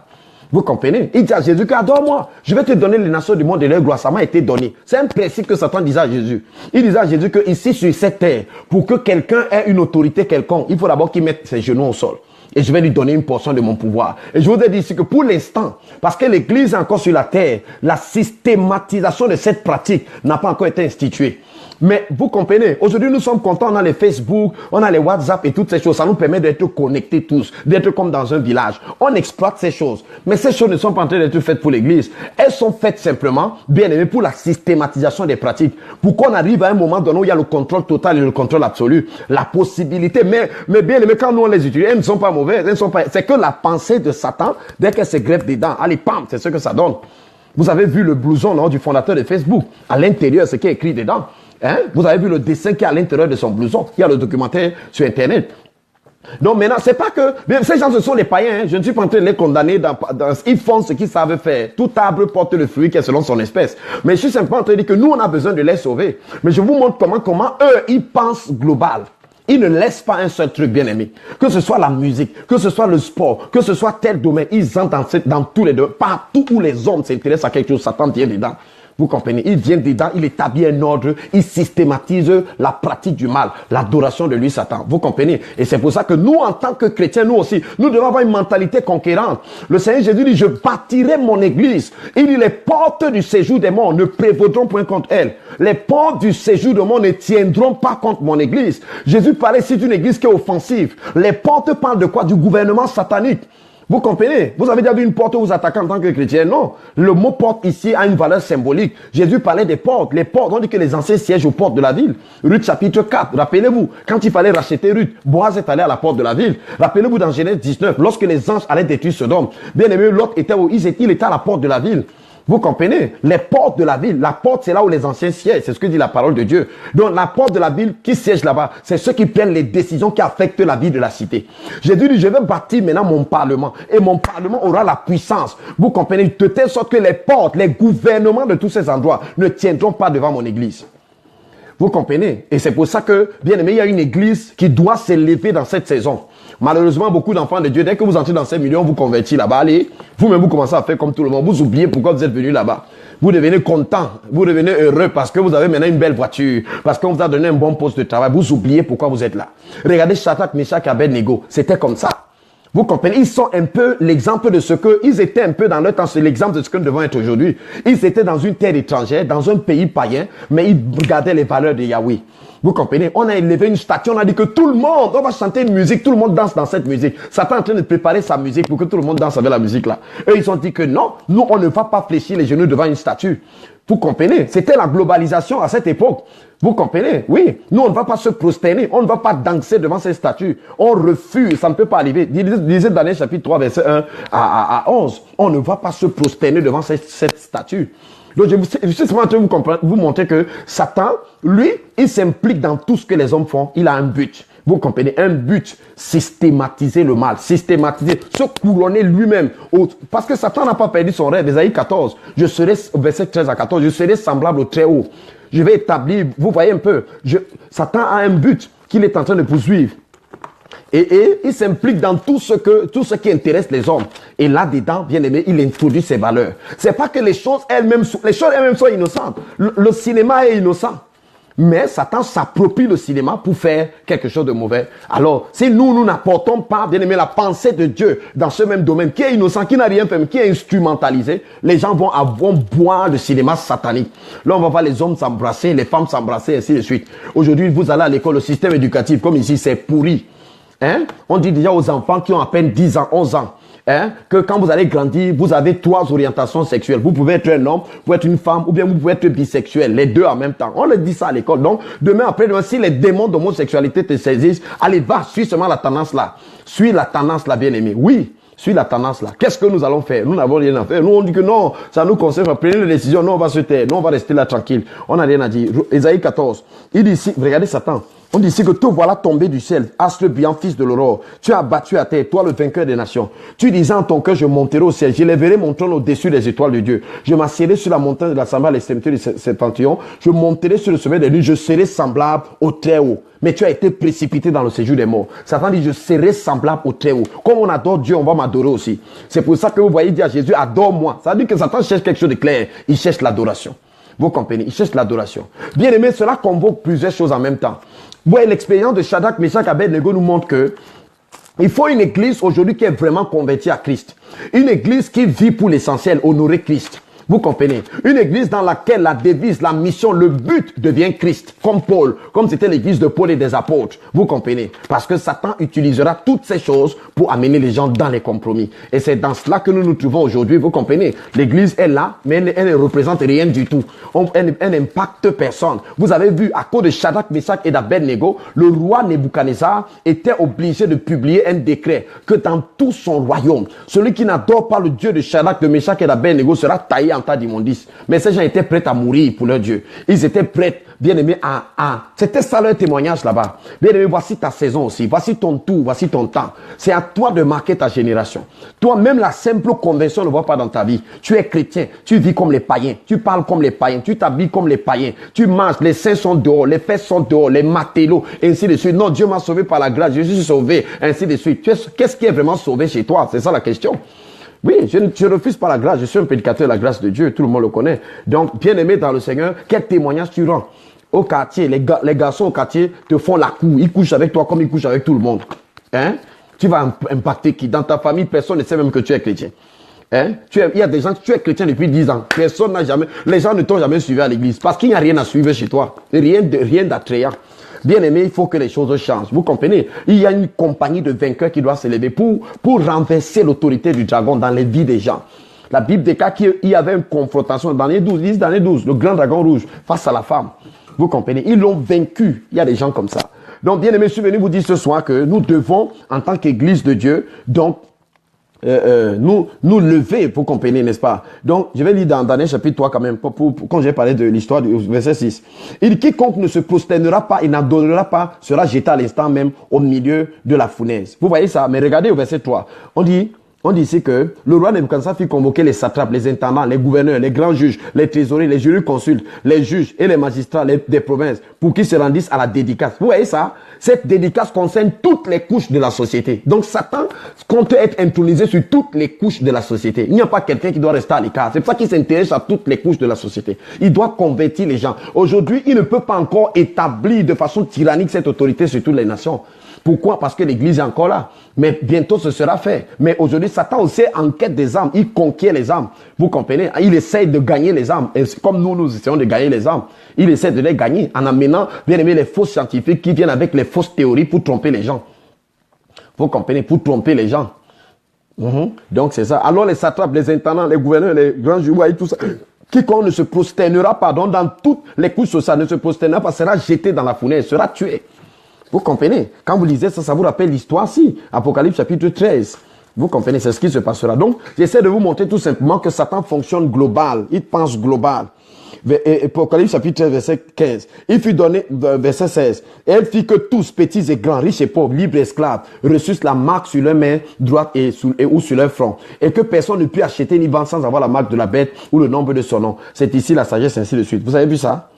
Vous comprenez? Il dit à Jésus qu'adore-moi. Je vais te donner les nations du monde et leur gloire. Ça m'a été donné. C'est un principe que Satan disait à Jésus. Il disait à Jésus que ici sur cette terre, pour que quelqu'un ait une autorité quelconque, il faut d'abord qu'il mette ses genoux au sol. Et je vais lui donner une portion de mon pouvoir. Et je vous ai dit ici que pour l'instant, parce que l'église est encore sur la terre, la systématisation de cette pratique n'a pas encore été instituée. Mais vous comprenez, aujourd'hui nous sommes contents, on a les Facebook, on a les WhatsApp et toutes ces choses. Ça nous permet d'être connectés tous, d'être comme dans un village. On exploite ces choses. Mais ces choses ne sont pas en train d'être faites pour l'église. Elles sont faites simplement, bien aimé, pour la systématisation des pratiques. Pour qu'on arrive à un moment donné où il y a le contrôle total et le contrôle absolu. La possibilité, mais bien aimé, quand nous on les utilise, elles ne sont pas mauvaises, c'est que la pensée de Satan, dès qu'elle se greffe dedans, allez, pam, c'est ce que ça donne. Vous avez vu le blouson non, du fondateur de Facebook. À l'intérieur, ce qui est écrit dedans. Hein? Vous avez vu le dessin qui est à l'intérieur de son blouson. Il y a le documentaire sur Internet. Donc maintenant, c'est pas que... Ces gens, ce sont les païens. Hein? Je ne suis pas en train de les condamner. Ils font ce qu'ils savent faire. Tout arbre porte le fruit qui est selon son espèce. Mais je suis simplement en train de dire que nous, on a besoin de les sauver. Mais je vous montre comment eux, ils pensent global. Ils ne laissent pas un seul truc, bien aimé. Que ce soit la musique, que ce soit le sport, que ce soit tel domaine. Ils entrent dans tous les deux. Partout où les hommes s'intéressent à quelque chose, Satan vient dedans. Vous comprenez? Il vient dedans, il établit un ordre, il systématise la pratique du mal, l'adoration de lui, Satan. Vous comprenez? Et c'est pour ça que nous, en tant que chrétiens, nous aussi, nous devons avoir une mentalité conquérante. Le Seigneur Jésus dit, je bâtirai mon église. Il dit, les portes du séjour des morts ne prévaudront point contre elle. Les portes du séjour des morts ne tiendront pas contre mon église. Jésus parlait ici d'une église qui est offensive. Les portes parlent de quoi? Du gouvernement satanique. Vous comprenez? Vous avez déjà vu une porte où vous attaquez en tant que chrétien? Non. Le mot porte ici a une valeur symbolique. Jésus parlait des portes. Les portes, on dit que les anciens siègent aux portes de la ville. Ruth chapitre 4. Rappelez-vous, quand il fallait racheter Ruth, Boaz est allé à la porte de la ville. Rappelez-vous dans Genèse 19, lorsque les anges allaient détruire Sodome. Bien aimé, Lot était où? Il était à la porte de la ville. Vous comprenez? Les portes de la ville. La porte, c'est là où les anciens siègent. C'est ce que dit la parole de Dieu. Donc, la porte de la ville qui siège là-bas, c'est ceux qui prennent les décisions qui affectent la vie de la cité. Jésus dit, je vais bâtir maintenant mon parlement. Et mon parlement aura la puissance. Vous comprenez? De telle sorte que les portes, les gouvernements de tous ces endroits ne tiendront pas devant mon église. Vous comprenez? Et c'est pour ça que, bien aimé, il y a une église qui doit s'élever dans cette saison. Malheureusement, beaucoup d'enfants de Dieu, dès que vous entrez dans ces milieux, on vous convertit là-bas. Allez, vous-même, vous commencez à faire comme tout le monde. Vous oubliez pourquoi vous êtes venu là-bas. Vous devenez content, vous devenez heureux parce que vous avez maintenant une belle voiture, parce qu'on vous a donné un bon poste de travail. Vous oubliez pourquoi vous êtes là. Regardez Shadrach, Meshach et Abednego. C'était comme ça. Vous comprenez? Ils sont un peu l'exemple de ce que, ils étaient un peu dans leur temps, c'est l'exemple de ce que nous devons être aujourd'hui. Ils étaient dans une terre étrangère, dans un pays païen, mais ils gardaient les valeurs de Yahweh. Vous comprenez? On a élevé une statue, on a dit que tout le monde, on va chanter une musique, tout le monde danse dans cette musique. Satan est en train de préparer sa musique pour que tout le monde danse avec la musique là. Eux, ils ont dit que non, nous, on ne va pas fléchir les genoux devant une statue. Vous comprenez? C'était la globalisation à cette époque. Vous comprenez? Oui. Nous, on ne va pas se prosterner. On ne va pas danser devant ces statues. On refuse. Ça ne peut pas arriver. Lisez Daniel chapitre 3, verset 1 à 11. On ne va pas se prosterner devant cette statue. Donc, je suis simplement en train de vous montrer que Satan, lui, il s'implique dans tout ce que les hommes font. Il a un but. Vous comprenez? Un but. Systématiser le mal. Systématiser. Se couronner lui-même. Parce que Satan n'a pas perdu son rêve. Ésaïe 14. Je serai, verset 13 à 14. Je serai semblable au Très-Haut. Je vais établir, vous voyez un peu. Satan a un but qu'il est en train de poursuivre. Et il s'implique dans tout ce qui intéresse les hommes. Et là-dedans, bien aimé, il introduit ses valeurs. C'est pas que les choses elles-mêmes sont innocentes. Le cinéma est innocent. Mais Satan s'approprie le cinéma pour faire quelque chose de mauvais. Alors, si nous n'apportons pas, bien aimé, la pensée de Dieu dans ce même domaine, qui est innocent, qui n'a rien fait, mais qui est instrumentalisé, les gens vont boire le cinéma satanique. Là, on va voir les hommes s'embrasser, les femmes s'embrasser, ainsi de suite. Aujourd'hui, vous allez à l'école, le système éducatif, comme ici, c'est pourri. On dit déjà aux enfants qui ont à peine 10 ans, 11 ans, que quand vous allez grandir, vous avez 3 orientations sexuelles. Vous pouvez être un homme, vous pouvez être une femme, ou bien vous pouvez être bisexuel, les deux en même temps. On le dit ça à l'école. Donc, demain, après-demain, si les démons d'homosexualité te saisissent, allez, va, suis seulement la tendance là. Suis la tendance là, bien aimé. Oui, suis la tendance là. Qu'est-ce que nous allons faire? Nous n'avons rien à faire. Nous, on dit que non, ça nous concerne. Prenez les décisions. Non, on va se taire. Non, on va rester là tranquille. On n'a rien à dire. Ésaïe 14. Il dit ici, regardez Satan. On dit ici que te voilà tombé du ciel, astre brillant, fils de l'aurore. Tu as battu à terre, toi le vainqueur des nations. Tu disais en ton cœur, je monterai au ciel, j'élèverai mon trône au-dessus des étoiles de Dieu. Je m'assierai sur la montagne de l'assemblée à l'extrémité du septentrion. Je monterai sur le sommet des nuits, je serai semblable au Très-Haut. Mais tu as été précipité dans le séjour des morts. Satan dit, je serai semblable au Très-Haut. Comme on adore Dieu, on va m'adorer aussi. C'est pour ça que vous voyez dire à Jésus, adore-moi. Ça veut dire que Satan cherche quelque chose de clair. Il cherche l'adoration. Vous comprenez? Il cherche l'adoration. Bien aimé, cela convoque plusieurs choses en même temps. Ouais, l'expérience de Shadrach, Meshach, Abednego nous montre que il faut une église aujourd'hui qui est vraiment convertie à Christ. Une église qui vit pour l'essentiel, honorer Christ. Vous comprenez? Une église dans laquelle la devise, la mission, le but devient Christ. Comme Paul, comme c'était l'église de Paul et des apôtres. Vous comprenez? Parce que Satan utilisera toutes ces choses pour amener les gens dans les compromis. Et c'est dans cela que nous nous trouvons aujourd'hui. Vous comprenez? L'église est là, mais elle ne représente rien du tout. Elle n'impacte personne. Vous avez vu, à cause de Shadrach, Meshach et d'Abednego, le roi Nebuchadnezzar était obligé de publier un décret que dans tout son royaume, celui qui n'adore pas le Dieu de Shadrach, de Meshach et d'Abednego sera taillé en tas d'immondices. Mais ces gens étaient prêts à mourir pour leur Dieu. Ils étaient prêts, bien aimés, C'était ça leur témoignage là-bas. Bien aimé, voici ta saison aussi. Voici ton tour, voici ton temps. C'est à toi de marquer ta génération. Toi, même la simple conversion ne va pas dans ta vie. Tu es chrétien, tu vis comme les païens, tu parles comme les païens, tu t'habilles comme les païens, tu manges, les seins sont dehors, les fesses sont dehors, les matelots, ainsi de suite. Non, Dieu m'a sauvé par la grâce, je suis sauvé, ainsi de suite. Qu'est-ce qui est vraiment sauvé chez toi? C'est ça la question. Oui, je refuse pas la grâce. Je suis un prédicateur de la grâce de Dieu. Tout le monde le connaît. Donc, bien aimé dans le Seigneur, quel témoignage tu rends? Au quartier, les garçons au quartier te font la cour. Ils couchent avec toi comme ils couchent avec tout le monde. Tu vas impacter qui? Dans ta famille, personne ne sait même que tu es chrétien. Il y a des gens, tu es chrétien depuis 10 ans. Personne n'a jamais, les gens ne t'ont jamais suivi à l'église. Parce qu'il n'y a rien à suivre chez toi. Rien d'attrayant. Bien aimé, il faut que les choses changent. Vous comprenez? Il y a une compagnie de vainqueurs qui doit s'élever pour renverser l'autorité du dragon dans les vies des gens. La Bible déclare qu'il y avait une confrontation dans les 12, dans les 12, le grand dragon rouge face à la femme. Vous comprenez? Ils l'ont vaincu. Il y a des gens comme ça. Donc, bien aimé, je suis venu vous dire ce soir que nous devons, en tant qu'Église de Dieu, donc, nous lever, vous comprenez, n'est-ce pas? Donc, je vais lire dans Daniel chapitre 3 quand même, quand j'ai parlé de l'histoire du verset 6. Il dit, quiconque ne se prosternera pas et n'adorera pas sera jeté à l'instant même au milieu de la fournaise. Vous voyez ça? Mais regardez au verset 3. On dit ici que le roi Nebuchadnezzar fit convoquer les satrapes, les intendants, les gouverneurs, les grands juges, les trésoriers, les jurisconsultes, les juges et les magistrats des provinces pour qu'ils se rendissent à la dédicace. Vous voyez ça? Cette dédicace concerne toutes les couches de la société. Donc Satan compte être intronisé sur toutes les couches de la société. Il n'y a pas quelqu'un qui doit rester à l'écart. C'est pour ça qu'il s'intéresse à toutes les couches de la société. Il doit convertir les gens. Aujourd'hui, il ne peut pas encore établir de façon tyrannique cette autorité sur toutes les nations. Pourquoi? Parce que l'église est encore là. Mais bientôt ce sera fait. Mais aujourd'hui, Satan aussi est en quête des âmes. Il conquiert les âmes. Vous comprenez? Il essaye de gagner les âmes. Et comme nous essayons de gagner les âmes. Il essaie de les gagner en amenant, bien aimé, les fausses scientifiques qui viennent avec les fausses théories pour tromper les gens. Vous comprenez? Pour tromper les gens. Donc c'est ça. Alors les satrapes, les intendants, les gouverneurs, les grands juges, tout ça. Quiconque ne se prosternera pas, donc dans toutes les couches sociales, ne se prosternera pas, sera jeté dans la fournaise, sera tué. Vous comprenez? Quand vous lisez ça, ça vous rappelle l'histoire, si. Apocalypse chapitre 13. Vous comprenez? C'est ce qui se passera. Donc, j'essaie de vous montrer tout simplement que Satan fonctionne global. Il pense global. Apocalypse chapitre 13, verset 15. Il fut donné, verset 16. Et elle fit que tous, petits et grands, riches et pauvres, libres et esclaves, reçussent la marque sur leur main droite ou sur leur front. Et que personne ne put acheter ni vendre sans avoir la marque de la bête ou le nombre de son nom. C'est ici la sagesse, ainsi de suite. Vous avez vu ça?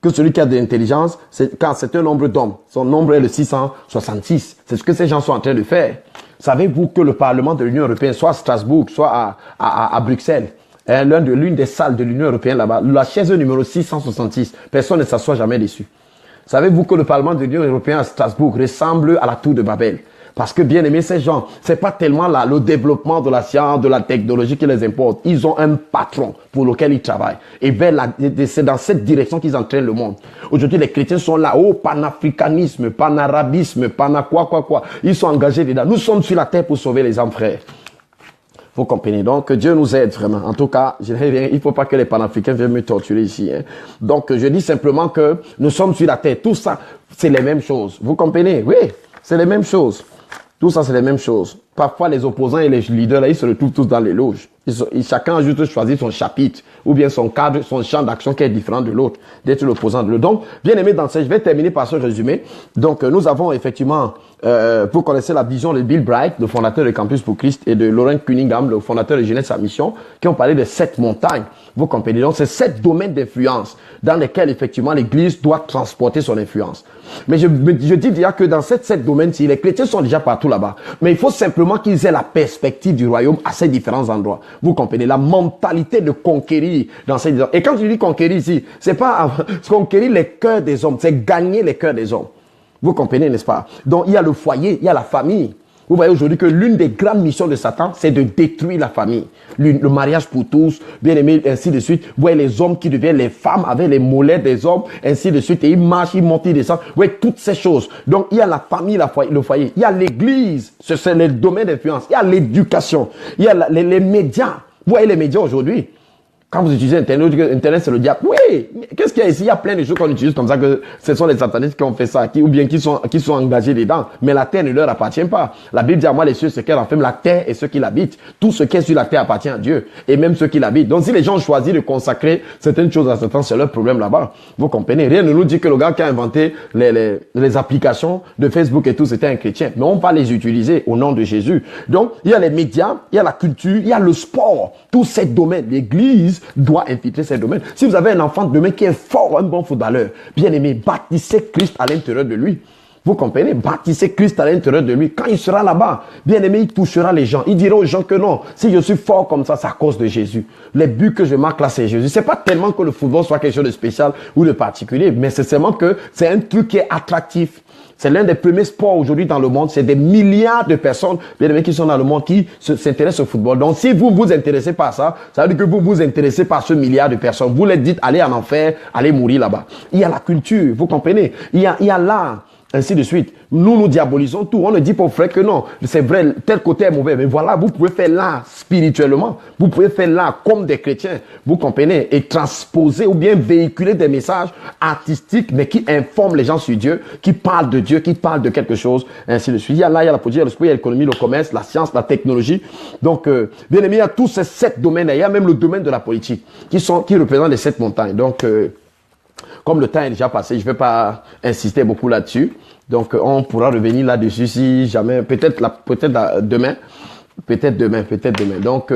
que celui qui a de l'intelligence, quand c'est un nombre d'hommes. Son nombre est le 666. C'est ce que ces gens sont en train de faire. Savez-vous que le Parlement de l'Union européenne, soit à Strasbourg, soit à Bruxelles, l'une des salles de l'Union européenne là-bas, la chaise numéro 666, personne ne s'assoit jamais dessus. Savez-vous que le Parlement de l'Union européenne à Strasbourg ressemble à la tour de Babel? Parce que, bien aimé, ces gens, c'est pas tellement le développement de la science, de la technologie qui les importe. Ils ont un patron pour lequel ils travaillent. Et c'est dans cette direction qu'ils entraînent le monde. Aujourd'hui, les chrétiens sont là. Oh, panafricanisme, panarabisme, quoi. Ils sont engagés dedans. Nous sommes sur la terre pour sauver les âmes, frères. Vous comprenez donc que Dieu nous aide vraiment. En tout cas, il ne faut pas que les panafricains viennent me torturer ici. Hein. Donc, je dis simplement que nous sommes sur la terre. Tout ça, c'est les mêmes choses. Vous comprenez? Oui, c'est les mêmes choses. Tout ça, c'est les mêmes choses. Parfois, les opposants et les leaders, là, ils se retrouvent tous dans les loges. Chacun a juste choisi son chapitre ou bien son cadre, son champ d'action qui est différent de l'autre, d'être l'opposant de l'autre. Donc, bien aimé dans ce, je vais terminer par ce résumé. Donc, nous avons effectivement, vous connaissez la vision de Bill Bright, le fondateur de Campus pour Christ, et de Lauren Cunningham, le fondateur de Jeunesse à Mission, qui ont parlé de 7 montagnes. Vous comprenez? Donc, c'est 7 domaines d'influence dans lesquels, effectivement, l'Église doit transporter son influence. Mais je dis déjà que dans ces 7 domaines-ci, les chrétiens sont déjà partout là-bas. Mais il faut simplement qu'ils aient la perspective du royaume à ces différents endroits. Vous comprenez? La mentalité de conquérir dans ces différents. Et quand je dis conquérir ici, c'est pas conquérir les cœurs des hommes, c'est gagner les cœurs des hommes. Vous comprenez, n'est-ce pas? Donc, il y a le foyer, il y a la famille. Vous voyez aujourd'hui que l'une des grandes missions de Satan, c'est de détruire la famille. Le mariage pour tous, bien aimé, ainsi de suite. Vous voyez les hommes qui deviennent les femmes avec les mollets des hommes, ainsi de suite. Et ils marchent, ils montent, ils descendent. Vous voyez toutes ces choses. Donc, il y a la famille, le foyer. Il y a l'église. C'est le domaine d'influence. Il y a l'éducation. Il y a les médias. Vous voyez les médias aujourd'hui. Quand vous utilisez Internet, c'est le diable. Oui, qu'est-ce qu'il y a ici? Il y a plein de choses qu'on utilise comme ça, que ce sont les satanistes qui ont fait ça, ou bien qui sont engagés dedans. Mais la terre ne leur appartient pas. La Bible dit à moi, les cieux, ce qu'elle enferme, la terre et ceux qui l'habitent. Tout ce qui est sur la terre appartient à Dieu. Et même ceux qui l'habitent. Donc si les gens ont choisi de consacrer certaines choses à Satan, c'est leur problème là-bas. Vous comprenez? Rien ne nous dit que le gars qui a inventé les applications de Facebook et tout, c'était un chrétien. Mais on va les utiliser au nom de Jésus. Donc, il y a les médias, il y a la culture, il y a le sport. Tous ces domaines. L'Église doit infiltrer ces domaines. Si vous avez un enfant demain qui est fort, un bon footballeur, bien aimé, bâtissez Christ à l'intérieur de lui. Vous comprenez? Bâtissez Christ à l'intérieur de lui. Quand il sera là-bas, bien aimé, il touchera les gens. Il dira aux gens que non, si je suis fort comme ça, c'est à cause de Jésus. Les buts que je marque là, c'est Jésus. C'est pas tellement que le football soit quelque chose de spécial ou de particulier, mais c'est seulement que c'est un truc qui est attractif. C'est l'un des premiers sports aujourd'hui dans le monde. C'est des milliards de personnes, bien aimés, qui sont dans le monde, qui s'intéressent au football. Donc, si vous vous intéressez par ça, ça veut dire que vous vous intéressez par ce milliard de personnes. Vous les dites, allez en enfer, allez mourir là-bas. Il y a la culture, vous comprenez? Il y a l'art. Ainsi de suite. Nous diabolisons tout. On ne dit pas aux frères que non, c'est vrai, tel côté est mauvais. Mais voilà, vous pouvez faire l'art spirituellement. Vous pouvez faire l'art comme des chrétiens. Vous comprenez? Et transposer ou bien véhiculer des messages artistiques, mais qui informent les gens sur Dieu, qui parlent de Dieu, qui parlent de quelque chose. Ainsi de suite. Il y a là, il y a la politique, il y a le sport, il y a l'économie, le commerce, la science, la technologie. Donc, bien aimé, il y a tous ces 7 domaines. Il y a même le domaine de la politique qui représentent les 7 montagnes. Donc, comme le temps est déjà passé, je ne vais pas insister beaucoup là-dessus. Donc, on pourra revenir là-dessus si jamais, peut-être demain. Peut-être demain. Donc,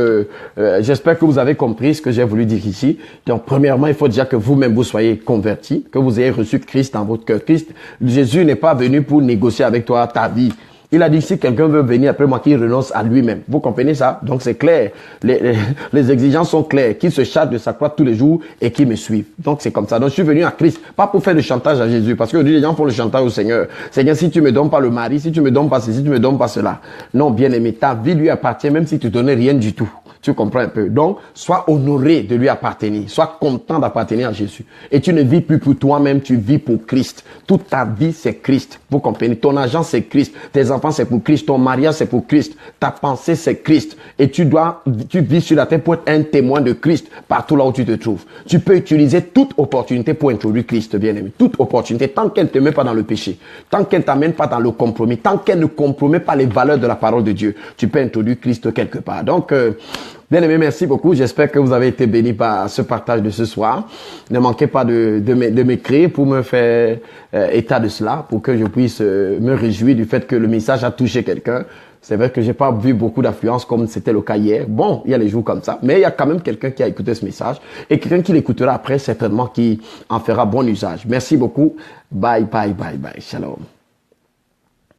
j'espère que vous avez compris ce que j'ai voulu dire ici. Donc, premièrement, il faut déjà que vous-même vous soyez convertis, que vous ayez reçu Christ dans votre cœur. Jésus n'est pas venu pour négocier avec toi ta vie. Il a dit, si quelqu'un veut venir après moi, qu'il renonce à lui-même. Vous comprenez ça? Donc c'est clair. Les exigences sont claires. Qu'il se charge de sa croix tous les jours et qu'il me suive. Donc c'est comme ça. Donc je suis venu à Christ, pas pour faire du chantage à Jésus. Parce que les gens font le chantage au Seigneur. Seigneur, si tu me donnes pas le mari, si tu me donnes pas ceci, si tu me donnes pas cela. Non, bien aimé, ta vie lui appartient même si tu donnais rien du tout. Tu comprends un peu. Donc, sois honoré de lui appartenir. Sois content d'appartenir à Jésus. Et tu ne vis plus pour toi-même, tu vis pour Christ. Toute ta vie, c'est Christ. Vous comprenez? Ton argent, c'est Christ. Tes enfants, c'est pour Christ. Ton mariage, c'est pour Christ. Ta pensée, c'est Christ. Et tu vis sur la terre pour être un témoin de Christ partout là où tu te trouves. Tu peux utiliser toute opportunité pour introduire Christ, bien-aimé. Toute opportunité, tant qu'elle ne te met pas dans le péché, tant qu'elle ne t'amène pas dans le compromis, tant qu'elle ne compromet pas les valeurs de la parole de Dieu, tu peux introduire Christ quelque part. Donc, bien aimé, merci beaucoup. J'espère que vous avez été bénis par ce partage de ce soir. Ne manquez pas de m'écrire pour me faire état de cela, pour que je puisse me réjouir du fait que le message a touché quelqu'un. C'est vrai que j'ai pas vu beaucoup d'affluence comme c'était le cas hier. Bon, il y a les jours comme ça, mais il y a quand même quelqu'un qui a écouté ce message et quelqu'un qui l'écoutera après, certainement qui en fera bon usage. Merci beaucoup. Bye, bye, bye, bye. Shalom.